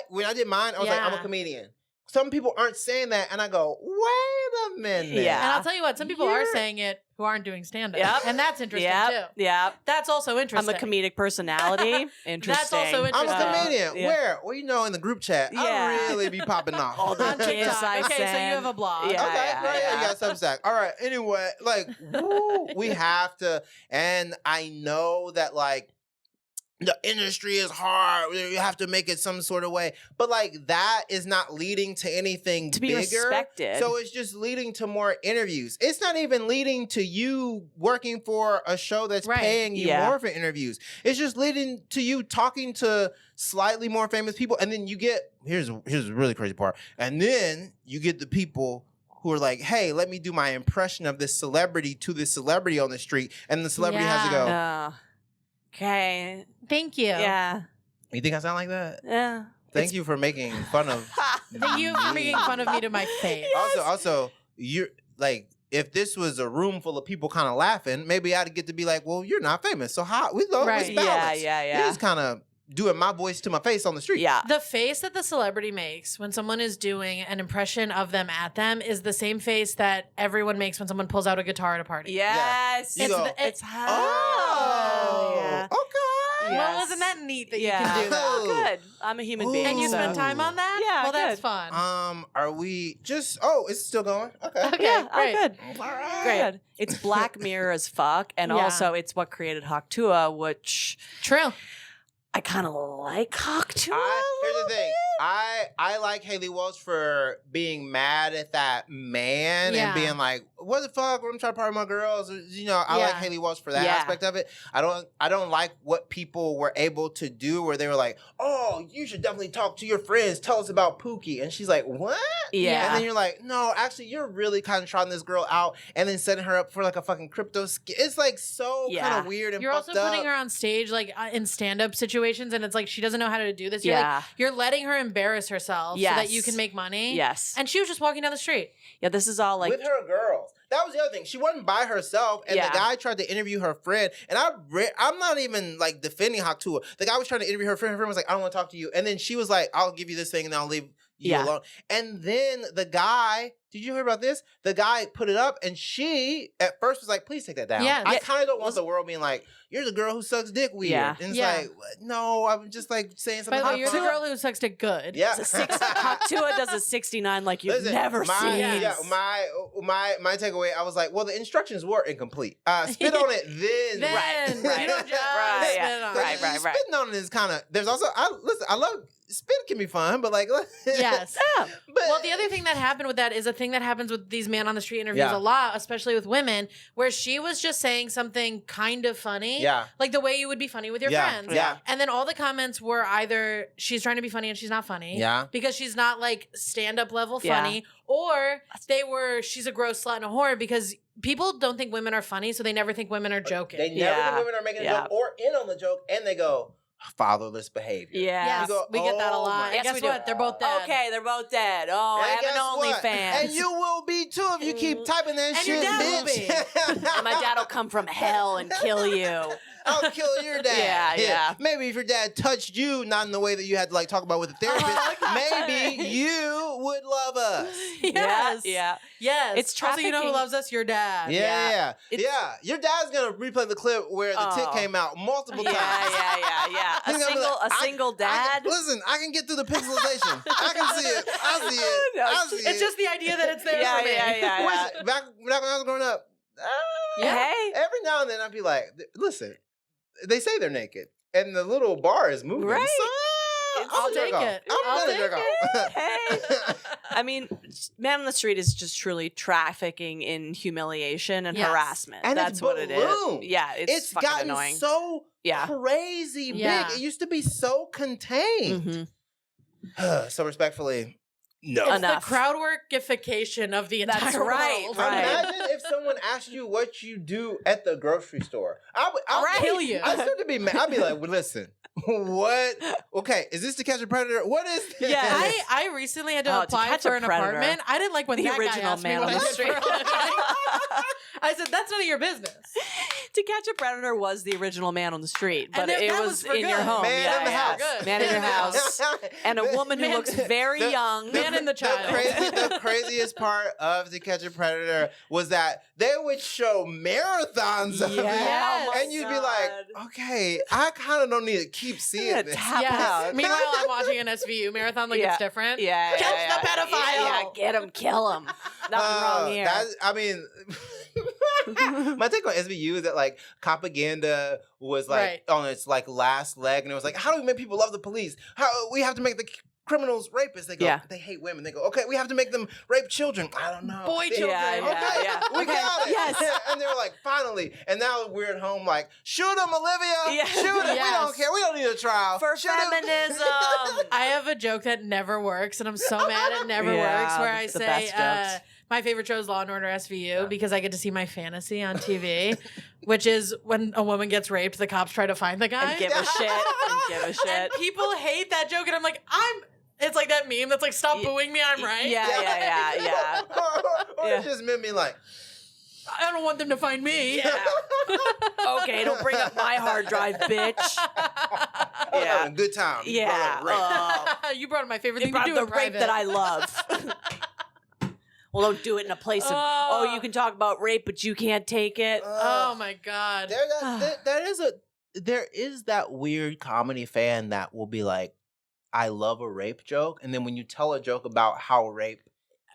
When I did mine, I was like, "I'm a Yeah. comedian." Some people aren't saying that, and I go, "Wait a minute." Yeah. And I'll tell you what, some people are You're- saying it who aren't doing stand-up. Yep. And that's interesting Yep. too. Yep. That's also I'm interesting. a comedic personality. Interesting. also I'm a interesting. comedian. Yeah. Where? Well, you know, in the group chat, Yeah. I really be popping off. All the On kids TikTok. I Okay, so you send. have a blog. Yeah. Okay, right. yeah. You got Substack. All right. Anyway, like, woo, we have to, and I know that like the industry is hard. You have to make it some sort of way, but like that is not leading to anything To be bigger. respected. So it's just leading to more interviews. It's not even leading to you working for a show that's Right. paying you Yeah. more for interviews. It's just leading to you talking to slightly more famous people, and then you get here's the really crazy part, and then you get the people who are like, "Hey, let me do my impression of this celebrity to this celebrity on the street," and the celebrity has to Yeah. go, Oh. Okay. Thank you. Yeah. "You think I sound like that? Yeah. Thank you for making fun of." Thank you for making fun of me to my face. Also, you're like, if this was a room full of people kind of laughing, maybe I'd get to be like, "Well, you're not famous, so how we know Right. it's Yeah, balanced." yeah, You're yeah. just kind of doing my voice to my face on the street. Yeah. The face that the celebrity makes when someone is doing an impression of them at them is the same face that everyone makes when someone pulls out a guitar at a party. Yes. You It's go, the- It's "Oh, yeah. okay." Yeah. Well, Yes. isn't that neat that Yeah. you can do that? Ooh. Good. I'm a human being. And you Ooh. spend time on that? Yeah, Well, that's good. fun. Are we just? Oh, it's still going. Okay. Okay, Yeah, great. oh, good. All right. Good. It's Black Mirror as fuck, and Yeah. also it's what created Haktua, which True. I kind of like Haktua. Here's the thing. I like Haley Welch for being mad at that man Yeah. and being like, "What the fuck? I'm trying to party with my girls." You know, I like Yeah. Haley Welch for that Yeah. aspect of it. I don't like what people were able to do where they were like, "Oh, you should definitely talk to your friends. Tell us about Pookie." And she's like, "What?" Yeah. And then you're like, "No, actually, you're really kind of trotting this girl out and then setting her up for like a fucking crypto It's like so kind Yeah. of weird and You're fucked also putting up. her on stage like in stand-up situations and it's like she doesn't know how to do this. You're Yeah. like you're letting her embarrass herself so that you Yes. can make money. Yes. And she was just walking down the street. Yeah, this is all like with her girls. That was the other thing. She wasn't by herself, and Yeah. the guy tried to interview her friend. And I'm not even like defending Haktua. The guy was trying to interview her friend. Her friend was like, "I don't want to talk to you." And then she was like, "I'll give you this thing, and then I'll leave you Yeah. alone." And then the guy did you hear about this? The guy put it up, and she at first was like, please take that down. Yes. I kind of don't want the world being like, you're the girl who sucks dick weird. Yeah. And it's Yeah. like, no, I'm just like saying something. By the way, you're the fun. girl who sucks dick good. Yeah. Tua does a 69 like you've Listen, never seen. Yeah, my takeaway, I was like, well, the instructions were incomplete. Spit on it, then. Right. You don't just Right, spit on right, it. right. Spitting on it is kind of, there's also, I love, spit can be fun, but like. Yes. Yeah. But, Well, the other thing that happened with that is a thing that happens with these man on the street interviews Yeah. a lot, especially with women, where she was just saying something kind of funny. Yeah. Like the way you would be funny with your Yeah. friends. Yeah. And then all the comments were either she's trying to be funny and she's not funny. Yeah. Because she's not like stand-up level Yeah. funny. Or she's a gross slut and a whore because people don't think women are funny, so they never think women are joking. They never Yeah. think women are making a Yeah. joke or in on the joke, and they go, fatherless behavior. Yeah. Yes, You go, we get that a "Oh lot. my-" And Yes, guess we do. what? They're both dead. Okay, they're both dead. Oh, I And have guess an what? OnlyFans. And you will be too if you keep typing that And shit, your dad will bitch. And my dad will come from hell and kill you. I'll kill your dad. Yeah. Maybe if your dad touched you, not in the way that you had to like talk about with a therapist, maybe you would love us. Yes. Yeah. Yes. It's Also, you know who trafficking. loves us? Your dad. Yeah. It's- Your dad's gonna replay the clip where the tit Oh. came out multiple Yeah, times. yeah. He's gonna be like, A single dad. Listen, I can get through the pixelization. I can see it. I see it. No, I see it. It's just the idea that it's there Yeah, for me. yeah. Back when I was growing up, Hey. every now and then I'd be like, listen, they say they're naked, and the little bar is moving. Right. So, I'll I'm gonna take jerk it. off. I'm I'll gonna jerk off. Hey. I mean, man on the street is just truly trafficking in humiliation and Yes. harassment. And That's it's what it ballooned. is. Yeah, it's fucking gotten annoying. so Yeah. crazy Yeah. big. It used to be so contained. Mhm. So respectfully, no. It's Enough. the crowdworkification of the entire That's right, world. right. Imagine if someone asked you what you do at the grocery store. I'll Right. kill you. I start to be mad. I'd be like, well, listen, what? Okay, is this To Catch a Predator? What is this? Yeah. I recently had to Oh, To apply Catch for a an Predator. apartment. I didn't like when The that guy original asked me man what on I the did for a street. living. I said, that's none of your business. To Catch a Predator was the original man on the street, but And it that was was for in your good. home. Man yeah, in the yeah. house. Good. Man in your house. And a woman who Man- looks very young. Man in the child. The craziest part of To Catch a Predator was that they would show marathons of Yes. it. And you'd be like, okay, I kind of don't need to keep seeing Yeah, this. tap Yes. out. Meanwhile, I'm watching an SVU marathon like Yeah. it's different. Yeah, Catch yeah, the yeah. pedophile. Yeah, get him, kill him. Nothing wrong here. I mean, my take on SVU is that like propaganda was like Right. on its like last leg, and it was like, how do we make people love the police? How we have to make the criminals rapists? They go, Yeah. they hate women. They go, okay, we have to make them rape children. I don't know. Boy They- children. Yeah, Okay, yeah. we Okay, got it. yes. And they were like, finally. And now we're at home like, shoot him, Olivia. Yeah. Shoot him. We Yes. don't care. We don't need a trial. For Shoot him. feminism. I have a joke that never works, and I'm so mad it never Yeah, works. Where I the say, best jokes. my favorite show is Law and Order SVU because I get to see my fantasy on TV, which is when a woman gets raped, the cops try to find the guy. And give a shit. And give a shit. And people hate that joke, and I'm like, It's like that meme that's like, stop booing me, I'm right. Yeah. Or Yeah. it's just men being like, I don't want them to find me. Yeah. Okay, don't bring up my hard drive, bitch. we're Yeah. having a good time. You brought Yeah. up rape. You brought up my favorite You thing to brought do up in the rape private. that I love. Well, don't do it in a place of, Oh. you can talk about rape, but you can't take it. Oh my god. There is that weird comedy fan that will be like, I love a rape joke, and then when you tell a joke about how rape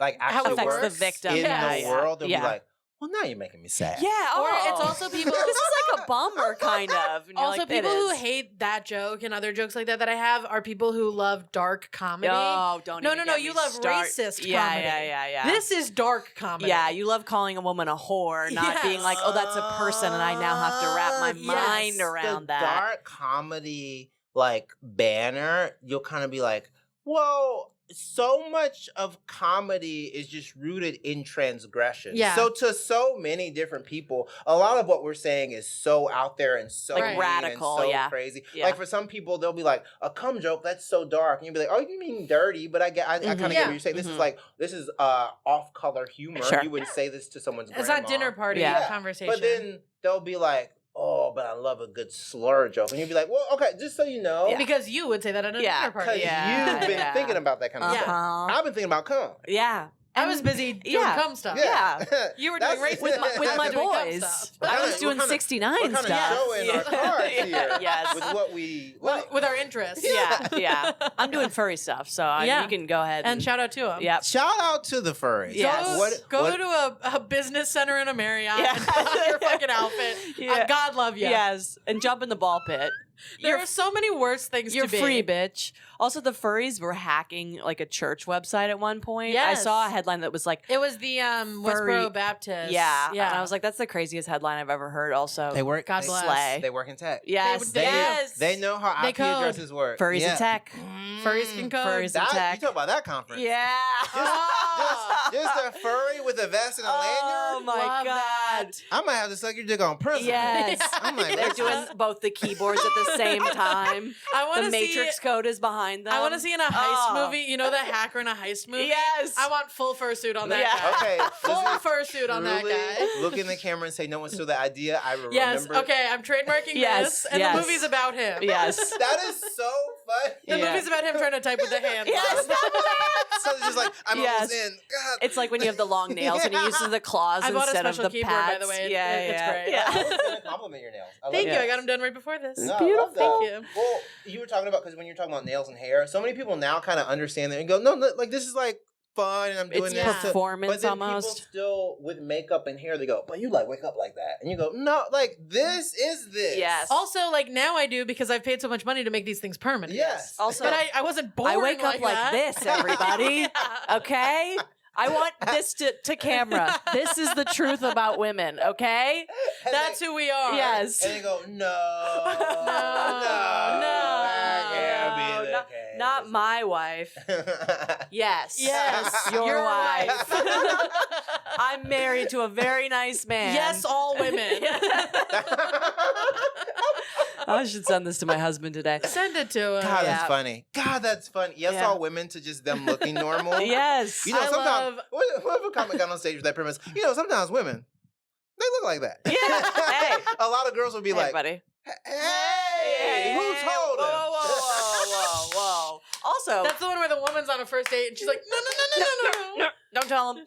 like How actually it affects works the victim. in Yeah, the yeah, world, they'll yeah. be like, well, now you're making me sad. Yeah. Or Oh. it's also people. This is like a bummer, kind of. And you're Also, like, people "It who is." hate that joke and other jokes like that I have are people who love dark comedy. Oh, don't. No, even no, get you me love start- racist Yeah, comedy. yeah. This is dark comedy. Yeah, you love calling a woman a whore, not being like, oh, that's a person, and I now have to wrap my Yes. mind around the that. dark comedy like banner, you'll kind of be like, well, so much of comedy is just rooted in transgression. Yeah. So to so many different people, a lot of what we're saying is so out there and so Like mean radical, and so yeah. crazy. Yeah. Like for some people, they'll be like, a cum joke, that's so dark. And you'll be like, oh, you mean dirty, but I kind of get Yeah. what you're saying. This is Mhm. like, this is off-color humor. Sure. You wouldn't say this to someone's It's grandma. not dinner party Yeah. conversation. But then they'll be like, oh, but I love a good slur joke. And you'll be like, well, okay, just so you know, Yeah. Because you would say that at a Yeah, dinner because party. Yeah, you've been yeah. thinking about that kind of stuff. Uh-huh. I've been thinking about cum. Yeah. I was busy doing Yeah. cum stuff. Yeah. You were doing races with my doing cum boys. stuff. I was doing 69 What kind of stuff. show in our cards here? Yes. With what we... With our interests. Yeah. I'm doing furry stuff, so you can go ahead. And shout out to them. Yep. Shout out to the furries. Yes. Go to a business center in a Marriott and put on your fucking outfit. Yeah. God love you. Yes, and jump in the ball pit. There are so many worse things You're to be. free, bitch. Also, the furries were hacking like a church website at one point. Yes. I saw a headline that was like, It was the Westboro Baptist. yeah. Yeah. And I was like, that's the craziest headline I've ever heard. Also, They work. God they, bless. slay. They work in tech. Yes, They- yes. They know how They IP code. addresses work. Furries Yeah. and tech. Furries can code. Furries and That, tech. you talk about that conference. Yeah. Just a furry with a vest and a Oh lanyard. my Love god. that. I might have to suck your dick on principle. Yes. I'm like, They're what's doing both the keyboards at the same time. I want The to Matrix code is behind them. I want to see in a heist Oh. movie. You know the hacker in a heist movie? Yes. I want full fursuit on that Yeah. guy. Okay, Full listen, fursuit on that truly guy. Look in the camera and say, no one stole the idea. I remember. Yes. Okay. I'm trademarking Yes, this, and yes. the movie's about him. Yes. That is so funny. The Yeah. movie's about him trying to type with the hands. Yes. So it's just like, I'm Yes. almost in. God. It's like when you have the long nails and he uses the claws I bought a instead of special the keyboard, pads. by the way. Yeah, It's yeah, great. Yeah. I was gonna compliment your nails. Thank you. Yeah. I got them done right before this. No, I beautiful. love that. Thank you. Well, you were talking about, because when you're talking about nails and hair, so many people now kind of understand that and go, no, like this is like fun and I'm doing It's this. Yeah. performance But then almost. people still, with makeup and hair, they go, but you like wake up like that. And you go, no, like this is this. Yes. Also, like now I do because I've paid so much money to make these things permanent. Yes. Also, But I wasn't born I wake up like that. this, everybody. Yeah. Okay? I want this to camera. This is the truth about women, okay? And That's they, who we are. Yes. and they go, no, No. that can't be the not, case. not my wife. Yes. Yes. Your wife. I'm married to a very nice man. Yes, all women. I should send this to my husband today. Send it to him. God, Yeah. that's funny. God, that's funny. Yes, Yeah. all women to just them looking normal. Yes. You know, I sometimes love- what if a comic got on stage with that premise? You know, sometimes women, they look like that. Yeah. Hey. A lot of girls would be Hey, like, buddy. hey, who told him? Whoa. Also, That's the one where the woman's on a first date and she's like, no. don't tell him.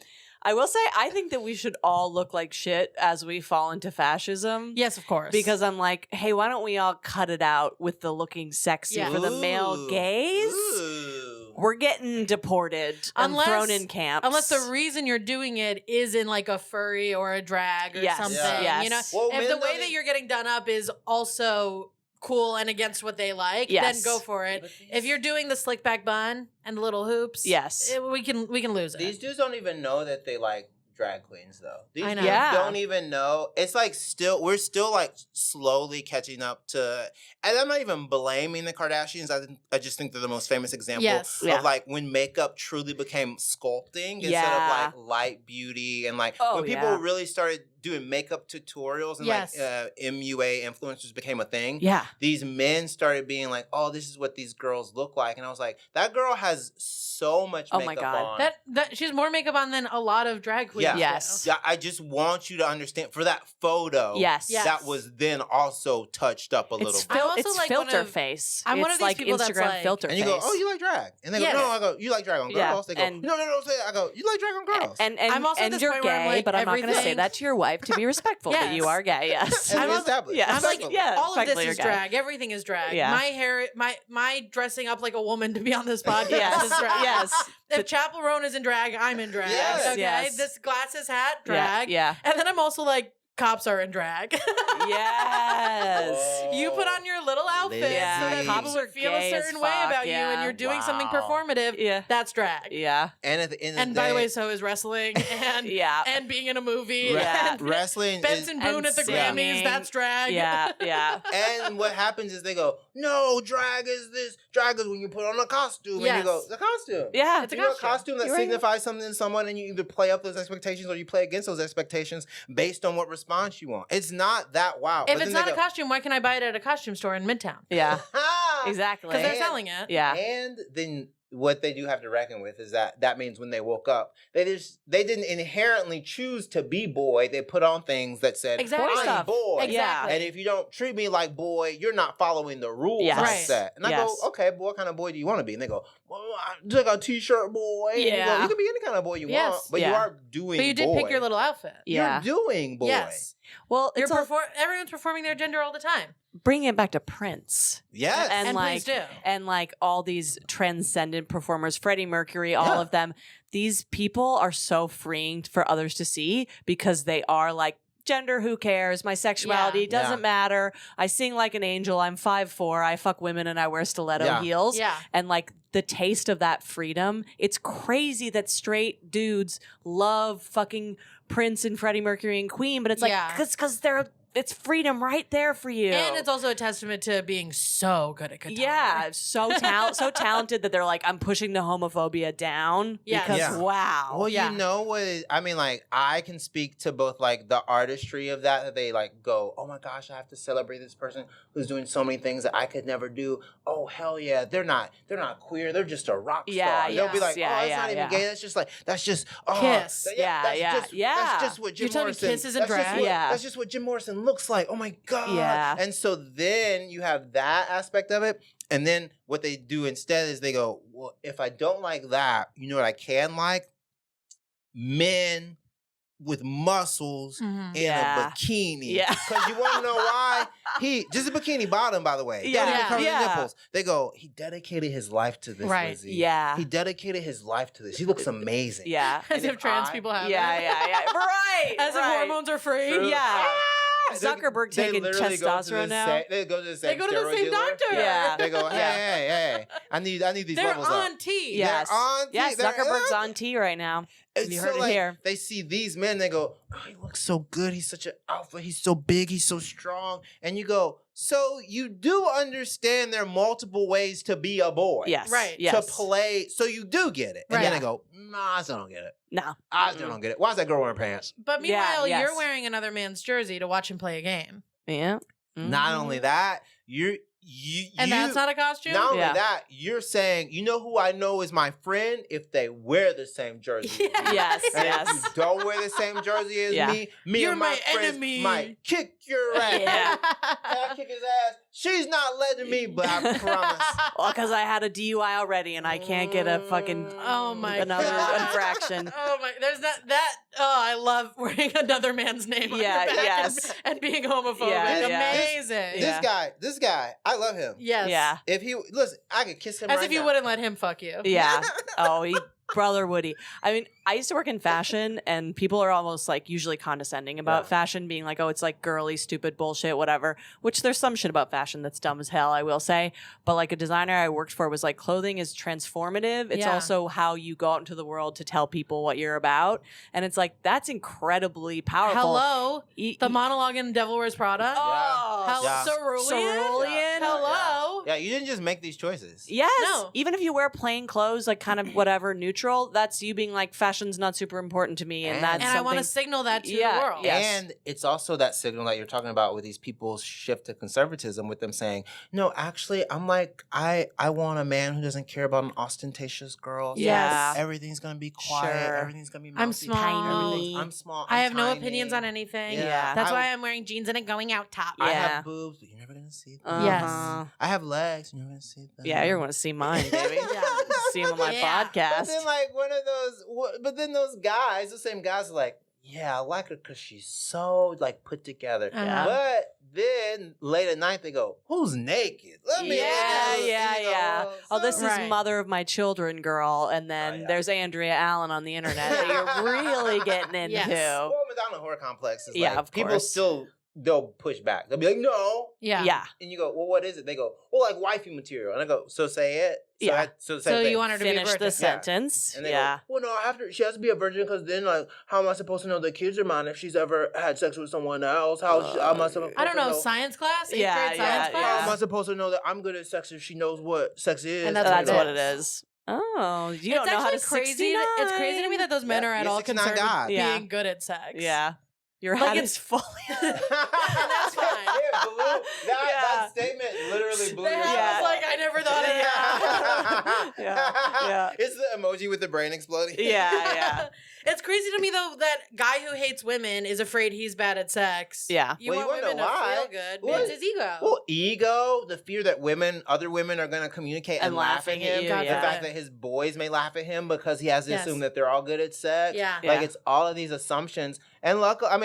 I will say, I think that we should all look like shit as we fall into fascism. Yes, of course. Because I'm like, hey, why don't we all cut it out with the looking sexy Yeah. for the male Ooh. gaze? Ooh. We're getting deported and thrown in camps. Unless the reason you're doing it is in like a furry or a drag or Yes. something. Yes. You know, Well, if men the way don't that e- you're getting done up is also cool and against what they like, Yes. then go for it. But these- If you're doing the slick back bun and the little hoops, Yes. we can lose it. These dudes don't even know that they like drag queens, though. These I know. dudes Yeah. don't even know. It's like we're still like slowly catching up to, and I'm not even blaming the Kardashians. I just think they're the most famous example Yes. of Yeah. like when makeup truly became sculpting instead Yeah. of like light beauty and like Oh, when people yeah. really started doing makeup tutorials and Yes. like MUA influencers became a thing. Yeah. These men started being like, "Oh, this is what these girls look like," and I was like, "That girl has so much Oh makeup my God. on." That she's more makeup on than a lot of drag queens. Yeah. do. Yes. Yeah, I just want you to understand for that photo. Yes. Yes. That was then also touched up a little It's, bit. I'm also it's like one filter of- face. I'm it's one of these like people that's Instagram like- filter And you face. go, "Oh, you like drag?" And they go, Yes. "No." I go, "You like drag on girls?" Yeah, They go, and- "No, don't say it." I go, "You like drag on girls?" And I'm also at and this you're point where I'm gay, like, but I'm not going to say everything- that to your wife to be respectful that you Yes. are gay. Yes. And I'm we also- established. yes. I'm like, Respectfully. all of this Respectfully, is you're gay. drag. Everything is drag. Yeah. My hair, my dressing up like a woman to be on this podcast Yes. is drag. Yes. If Chapel Roan is in drag, I'm in drag. Yes. Okay. Yes. This glasses hat, Yeah. drag. Yeah. And then I'm also like, cops are in drag. Yes. You put on your little outfit Yeah, so that cops people are feel a gay as certain way fuck, about you yeah. and you're doing something Wow. performative. Yeah. That's drag. Yeah. And at the end of And the by day, the way, so is wrestling and Yeah. and being in a movie. Yeah. And wrestling is, Benson Boone and at the singing. Grammys, that's drag. Yeah. Yeah. and what happens is they go, "No, drag is this. Drag is when you put on a costume." And Yes. you go, "The costume." Yeah. It's a You know, a costume. costume that You're right. signifies something to someone, and you either play up those expectations or you play against those expectations based on what response you want. It's not that wild. If But it's then not they a go, costume, why can I buy it at a costume store in Midtown? Yeah. "Ha!" Exactly. Because they're And- selling it. Yeah. And then what they do have to reckon with is that means when they woke up, they didn't inherently choose to be boy. They put on things that said, I'm boy. Exactly. And if you don't treat me like boy, you're not following the rules I set. And I go, okay, but what kind of boy do you want to be? And they go, well, like a t-shirt boy. Yeah. And you go, you can be any kind of boy you want, but you are doing But you did pick your little outfit. You're doing boy. Yes. Well, everyone's performing their gender all the time. Bringing it back to Prince. Yes. And like, please do. And like all these transcendent performers, Freddie Mercury, all of them, these people are so freeing for others to see because they are like, gender, who cares? My sexuality doesn't matter. I sing like an angel. I'm 5'4". I fuck women and I wear stiletto heels. Yeah. And like the taste of that freedom, it's crazy that straight dudes love fucking Prince and Freddie Mercury and Queen, but it's like, because it's freedom right there for you. And it's also a testament to being so good at guitar. Yeah, so talented that they're like, I'm pushing the homophobia down. Yes. Because wow. Well, you know what? I mean, like, I can speak to both like the artistry of that they like go, oh my gosh, I have to celebrate this person who's doing so many things that I could never do. Oh hell yeah, they're not queer. They're just a rock star. They'll be like, that's not even gay. That's just Kiss. That's just what Jim Morrison. Kiss is in drag. That's just what Jim Morrison looks like. Oh my god. Yeah. And so then you have that aspect of it. And then what they do instead is they go, well, if I don't like that, you know what I can like? Men with muscles in a bikini. Yeah. Because you want to know why? Just a bikini bottom, by the way. Cover the nipples. They go, he dedicated his life to this, Lizzie. Yeah. He dedicated his life to this. He looks amazing. Yeah. As if trans people have it. Right. As if hormones are free. True. Yeah. Zuckerberg taking testosterone now. They go to the same doctor. Yeah. They go, hey. I need these They're levels on up. T. Yes. They're on T. Yes, Zuckerberg's on T right now. And you so, heard it here. They see these men, they go, oh, he looks so good. He's such an alpha. He's so big. He's so strong. And you go, so you do understand there are multiple ways to be a boy. Yes. Right. Yes. To play. So you do get it. And then they go, nah, I still don't get it. No. I still don't get it. Why is that girl wearing pants? But meanwhile, you're wearing another man's jersey to watch him play a game. Yeah. Not only that, and that's not a costume? Not only that, you're saying, you know who I know is my friend if they wear the same jersey. Yes. And if you don't wear the same jersey as me you're and my friends enemy. might kick your ass. Yeah. I kick his ass. She's not letting me, but I promise. Well, because I had a DUI already and I can't get a fucking another infraction. Oh my! There's that. Oh, I love wearing another man's name on your back and being homophobic. Yeah, amazing. This guy, I love him. Yes. Yeah. If he listen, I could kiss him. As right if you now. wouldn't let him fuck you. Yeah. Oh, brother Woody. I mean, I used to work in fashion and people are almost like usually condescending about fashion, being like, oh, it's like girly, stupid bullshit, whatever, which there's some shit about fashion that's dumb as hell, I will say. But like a designer I worked for was like, clothing is transformative. It's also how you go out into the world to tell people what you're about. And it's like, that's incredibly powerful. Hello. The monologue in Devil Wears Prada. Oh, Cerulean. Hello. Yeah, you didn't just make these choices. Yes. No. Even if you wear plain clothes, like kind of whatever neutral, that's you being like, fashion's not super important to me. And that's I want to signal that to the world. Yes. And it's also that signal that you're talking about with these people's shift to conservatism, with them saying, no, actually, I'm like, I want a man who doesn't care about an ostentatious girl. Yeah. Everything's going to be quiet. Sure. Everything's going to be I'm mousy. small. I'm small. I I'm have no tiny. opinions on anything. Yeah. That's why I'm wearing jeans and a going out top. I Yeah. have boobs, but you're never going to see them. Yes. Uh-huh. I have legs, you're never going to see them. Yeah, you're going to see mine, baby. See them on my podcast. But then, like, but then those guys, the same guys are like, yeah, I like her because she's so, like, put together. Uh-huh. But then late at night, they go, who's naked? Let me Yeah. Oh, this is mother of my children, girl. And then there's Andrea Allen on the internet that you're really getting into. Yes. Well, Madonna horror complex is like, of people course. still, they'll push back. They'll be like, no. Yeah. And you go, well, what is it? They go, well, like wifey material. And I go, so say it. So you want her to be a finish virgin. the sentence. And they go, well, no, she has to be a virgin because then, like, how am I supposed to know the kids are mine if she's ever had sex with someone else? How am I supposed to I don't know, science class? 8th grade science class? How am I supposed to know that I'm good at sex if she knows what sex is? And that's what it is. Oh, you don't know how to It's crazy to me that those men are at all concerned with being good at sex. Yeah. Your Like hat is fully. And that's fine. That statement literally blew your I was like, I never thought of that. Yeah. It's the emoji with the brain exploding. Yeah. It's crazy to me though that guy who hates women is afraid he's bad at sex. Yeah. You Well, want you wanna women know to why? feel good. Well, It's his ego. Well, ego, the fear that other women are going to communicate and laugh at laughing at him. you, The yeah. fact that his boys may laugh at him because he has to Yes. assume that they're all good at sex. Yeah. Yeah. Like it's all of these assumptions. And luckily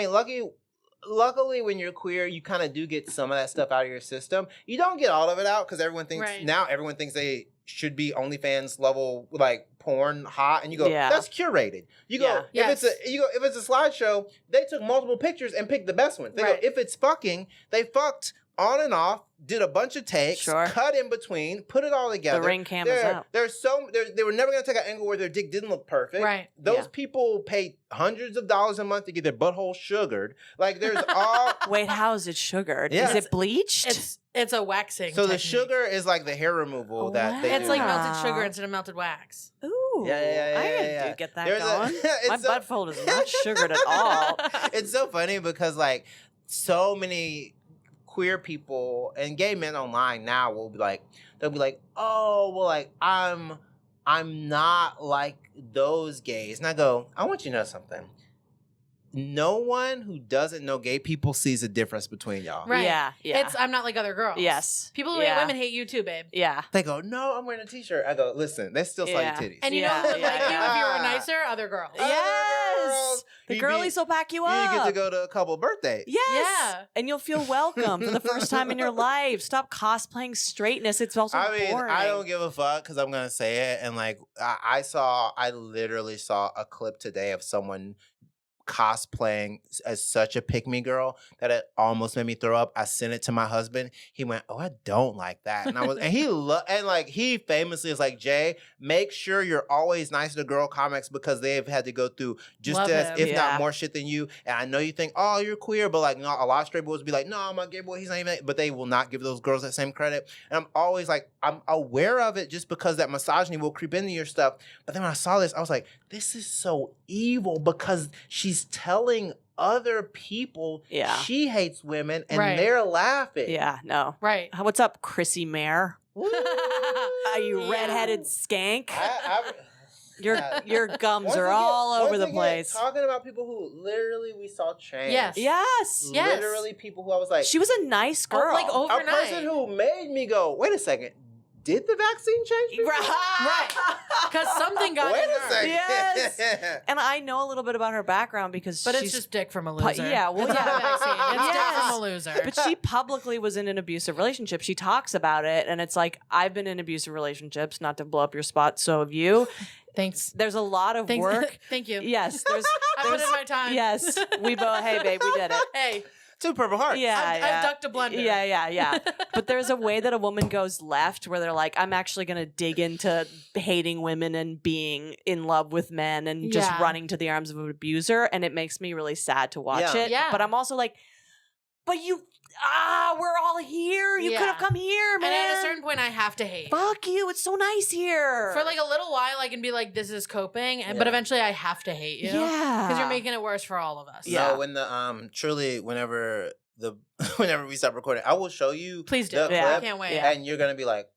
when you're queer, you kind of do get some of that stuff out of your system. You don't get all of it out because everyone thinks they should be OnlyFans level like porn hot, and you go, that's curated. You go, if it's a slideshow, they took multiple pictures and picked the best one. They go, if it's fucking, they fucked on and off, did a bunch of takes, cut in between, put it all together. The ring cam is out. They were never going to take an angle where their dick didn't look perfect. Right. Those people pay hundreds of dollars a month to get their butthole sugared. Like there's all. Wait, how is it sugared? Yeah. Is it bleached? It's a waxing. So the technique. sugar is like the hair removal that they It's do. like Wow. melted sugar instead of melted wax. Ooh. Yeah. I do get that There's going. My it's so- butthole is not sugared at all. It's so funny because like so many queer people and gay men online now they'll be like, oh well, like I'm not like those gays. And I go, I want you to know something. No one who doesn't know gay people sees a difference between y'all. Right. Yeah. I'm not like other girls. Yes. People who hate women hate you too, babe. Yeah. They go, no, I'm wearing a t-shirt. I go, listen, they still saw your titties. And you know who would like you if you were nicer? Other girls. Yes. The girlies will back you up. You get to go to a couple birthdays. Yes. Yeah. And you'll feel welcome for the first time in your life. Stop cosplaying straightness. It's also boring. I don't give a fuck because I'm going to say it. And like, I literally saw a clip today of someone cosplaying as such a pick-me girl that it almost made me throw up. I sent it to my husband. He went, "Oh, I don't like that." And I was, and he famously is like, "Jay, make sure you're always nice to girl comics because they've had to go through just Love as, him. if not more shit than you. And I know you think, oh, you're queer, but like, no, a lot of straight boys be like, no, I'm a gay boy. He's not even. But they will not give those girls that same credit. And I'm always like, I'm aware of it just because that misogyny will creep into your stuff. But then when I saw this, I was like, this is so evil because she's telling other people she hates women and they're laughing. Yeah, no. Right. What's up, Chrissy Mayer? Are you redheaded skank? Your gums are all over the place. Talking about people who literally we saw change. Yes. Literally people who I was like, she was a nice girl. Like overnight. A person who made me go, wait a second. Did the vaccine change people? Right. Because something got Wait in a her. second. Yes. And I know a little bit about her background because But she's it's just dick from a loser. Yeah, well, it's not a yeah. vaccine. It's dick Yes. from a loser. But she publicly was in an abusive relationship. She talks about it, and it's like, I've been in abusive relationships, not to blow up your spot, so have you. Thanks. There's a lot of work. Thank you. Yes. I put in my time. Yes. We both, hey, babe, we did it. Hey. 2 Purple Hearts. I've ducked a blender. Yeah. But there's a way that a woman goes left where they're like, I'm actually going to dig into hating women and being in love with men and just running to the arms of an abuser. And it makes me really sad to watch it. Yeah. But I'm also like, but we're all here. You could have come here, man. And at a certain point, I have to hate. Fuck you. It's so nice here. For like a little while, I can be like, this is coping. But eventually, I have to hate you. Yeah. Because you're making it worse for all of us. Yeah. No, when the truly whenever we stop recording, I will show you. Please do. The clip, I can't wait. And you're gonna be like,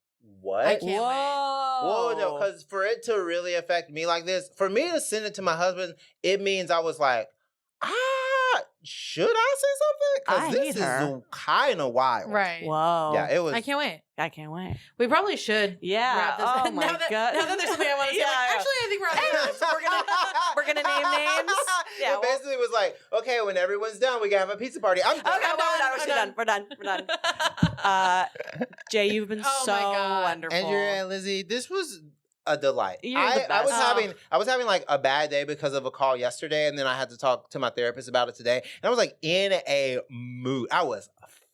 what? I can't wait. Whoa, no, because for it to really affect me like this, for me to send it to my husband, it means I was like, should I say something? Because this is kind of wild. Right. Whoa. Yeah, it was. I can't wait. I can't wait. We probably should. Yeah. Wrap this Oh my now God. Now that there's something I want to say. Actually, I think we're We're gonna name names. Yeah. It basically was like, okay, when everyone's done, we can have a pizza party. I'm done. Okay, we're done. Jay, you've been Oh my so God. wonderful. Andrea and Lizzie, this was a delight. You're the I was best. having like a bad day because of a call yesterday, and then I had to talk to my therapist about it today. And I was like in a mood. I was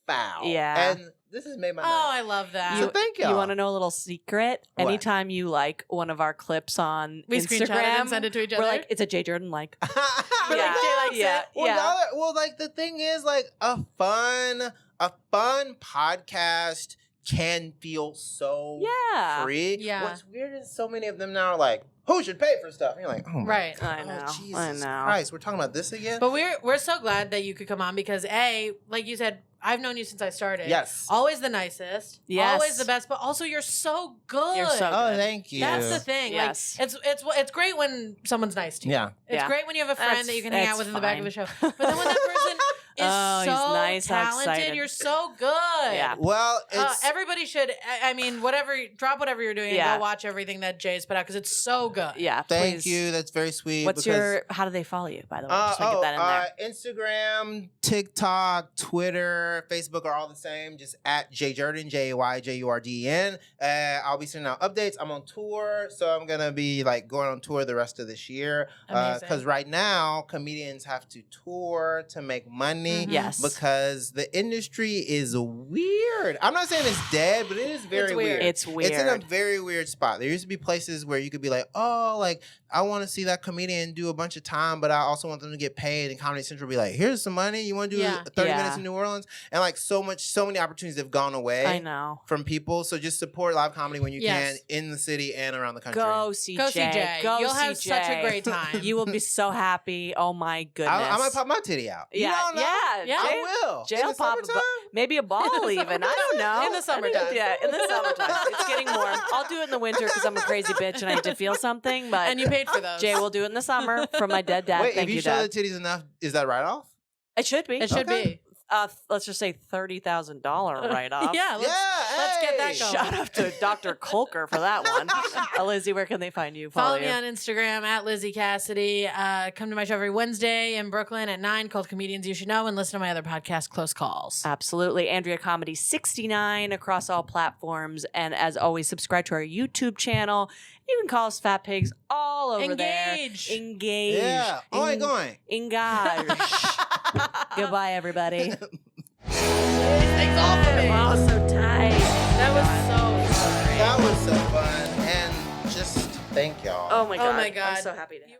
foul. Yeah. And this has made my Oh, night. I love that. So thank y'all. You want to know a little secret? What? Anytime you like one of our clips on We screenshot it Instagram, and send it to each we're other? like, it's a Jay Jordan like. We're like, Jay likes it. Well, like the thing is, like a fun podcast can feel so free. Yeah. What's weird is so many of them now are like, who should pay for stuff? And you're like, oh my Right. God, I know. Jesus I know. Christ, we're talking about this again? But we're so glad that you could come on because like you said, I've known you since I started. Yes. Always the nicest. Yes. Always the best, but also you're so good. You're so Oh, good. thank you. That's the thing. Yes. Like it's great when someone's nice to you. Yeah. It's Yeah. great when you have a friend That's- that you can hang out that's with in the back of a fine. show. But then when that person is Oh, he's so nice, how talented, excited. you're so good. Yeah. Well, it's Everybody should. I mean, drop whatever you're doing Yeah. and go watch everything that Jay's put out because it's so good. Yeah. thank please. you. That's very sweet. What's how do they follow you, by the way? Just want to get that in there. Instagram, TikTok, Twitter, Facebook are all the same. Just at Jurden, JayJurden. I'll be sending out updates. I'm on tour, so I'm gonna be like going on tour the rest of this year. Amazing. Because right now, comedians have to tour to make money. Mhm. Yes. Because the industry is weird. I'm not saying it's dead, but it is very weird. It's weird. It's in a very weird spot. There used to be places where you could be like, oh, like I want to see that comedian do a bunch of time, but I also want them to get paid. And Comedy Central be like, here's some money. You want to do Yeah. 30 Yeah. minutes in New Orleans? And like so many opportunities have gone away I know. from people. So just support live comedy when you Yes. can in the city and around the country. Go see Go see Jay. Jay. Go You'll see have such a Jay. great time. You will be so happy. Oh my goodness. I might pop my titty out. You Yeah, don't know. yeah, I will. Jay In will the pop a summertime? maybe a ball even. I don't know. In the summertime. Yeah, in the summertime. It's getting warm. I'll do it in the winter because I'm a crazy bitch and I need to feel something. But And you paid for those. Jay will do it in the summer from my dead dad. Wait, Thank if you you, show Dad. the titties enough, is that right off? It should be. It should Okay. be. Let's just say $30,000 write off. Yeah, let's get that hey. going. Shout out to Dr. Colker for that one. Lizzie, where can they find you? Follow you. me on Instagram at Lizzie Cassidy. Come to my show every Wednesday in Brooklyn at 9 called Comedians You Should Know, and listen to my other podcast, Close Calls. Absolutely. Andrea Comedy 69 across all platforms. And as always, subscribe to our YouTube channel. You can call us Fat Pigs all over Engage. there. Engage. Yeah. Oh, I going. Engage. Goodbye, everybody. Thanks all for me. Oh, so tight. That was so fun. That was so fun. And just thank y'all. Oh my God. Oh my God. I'm so happy to have you.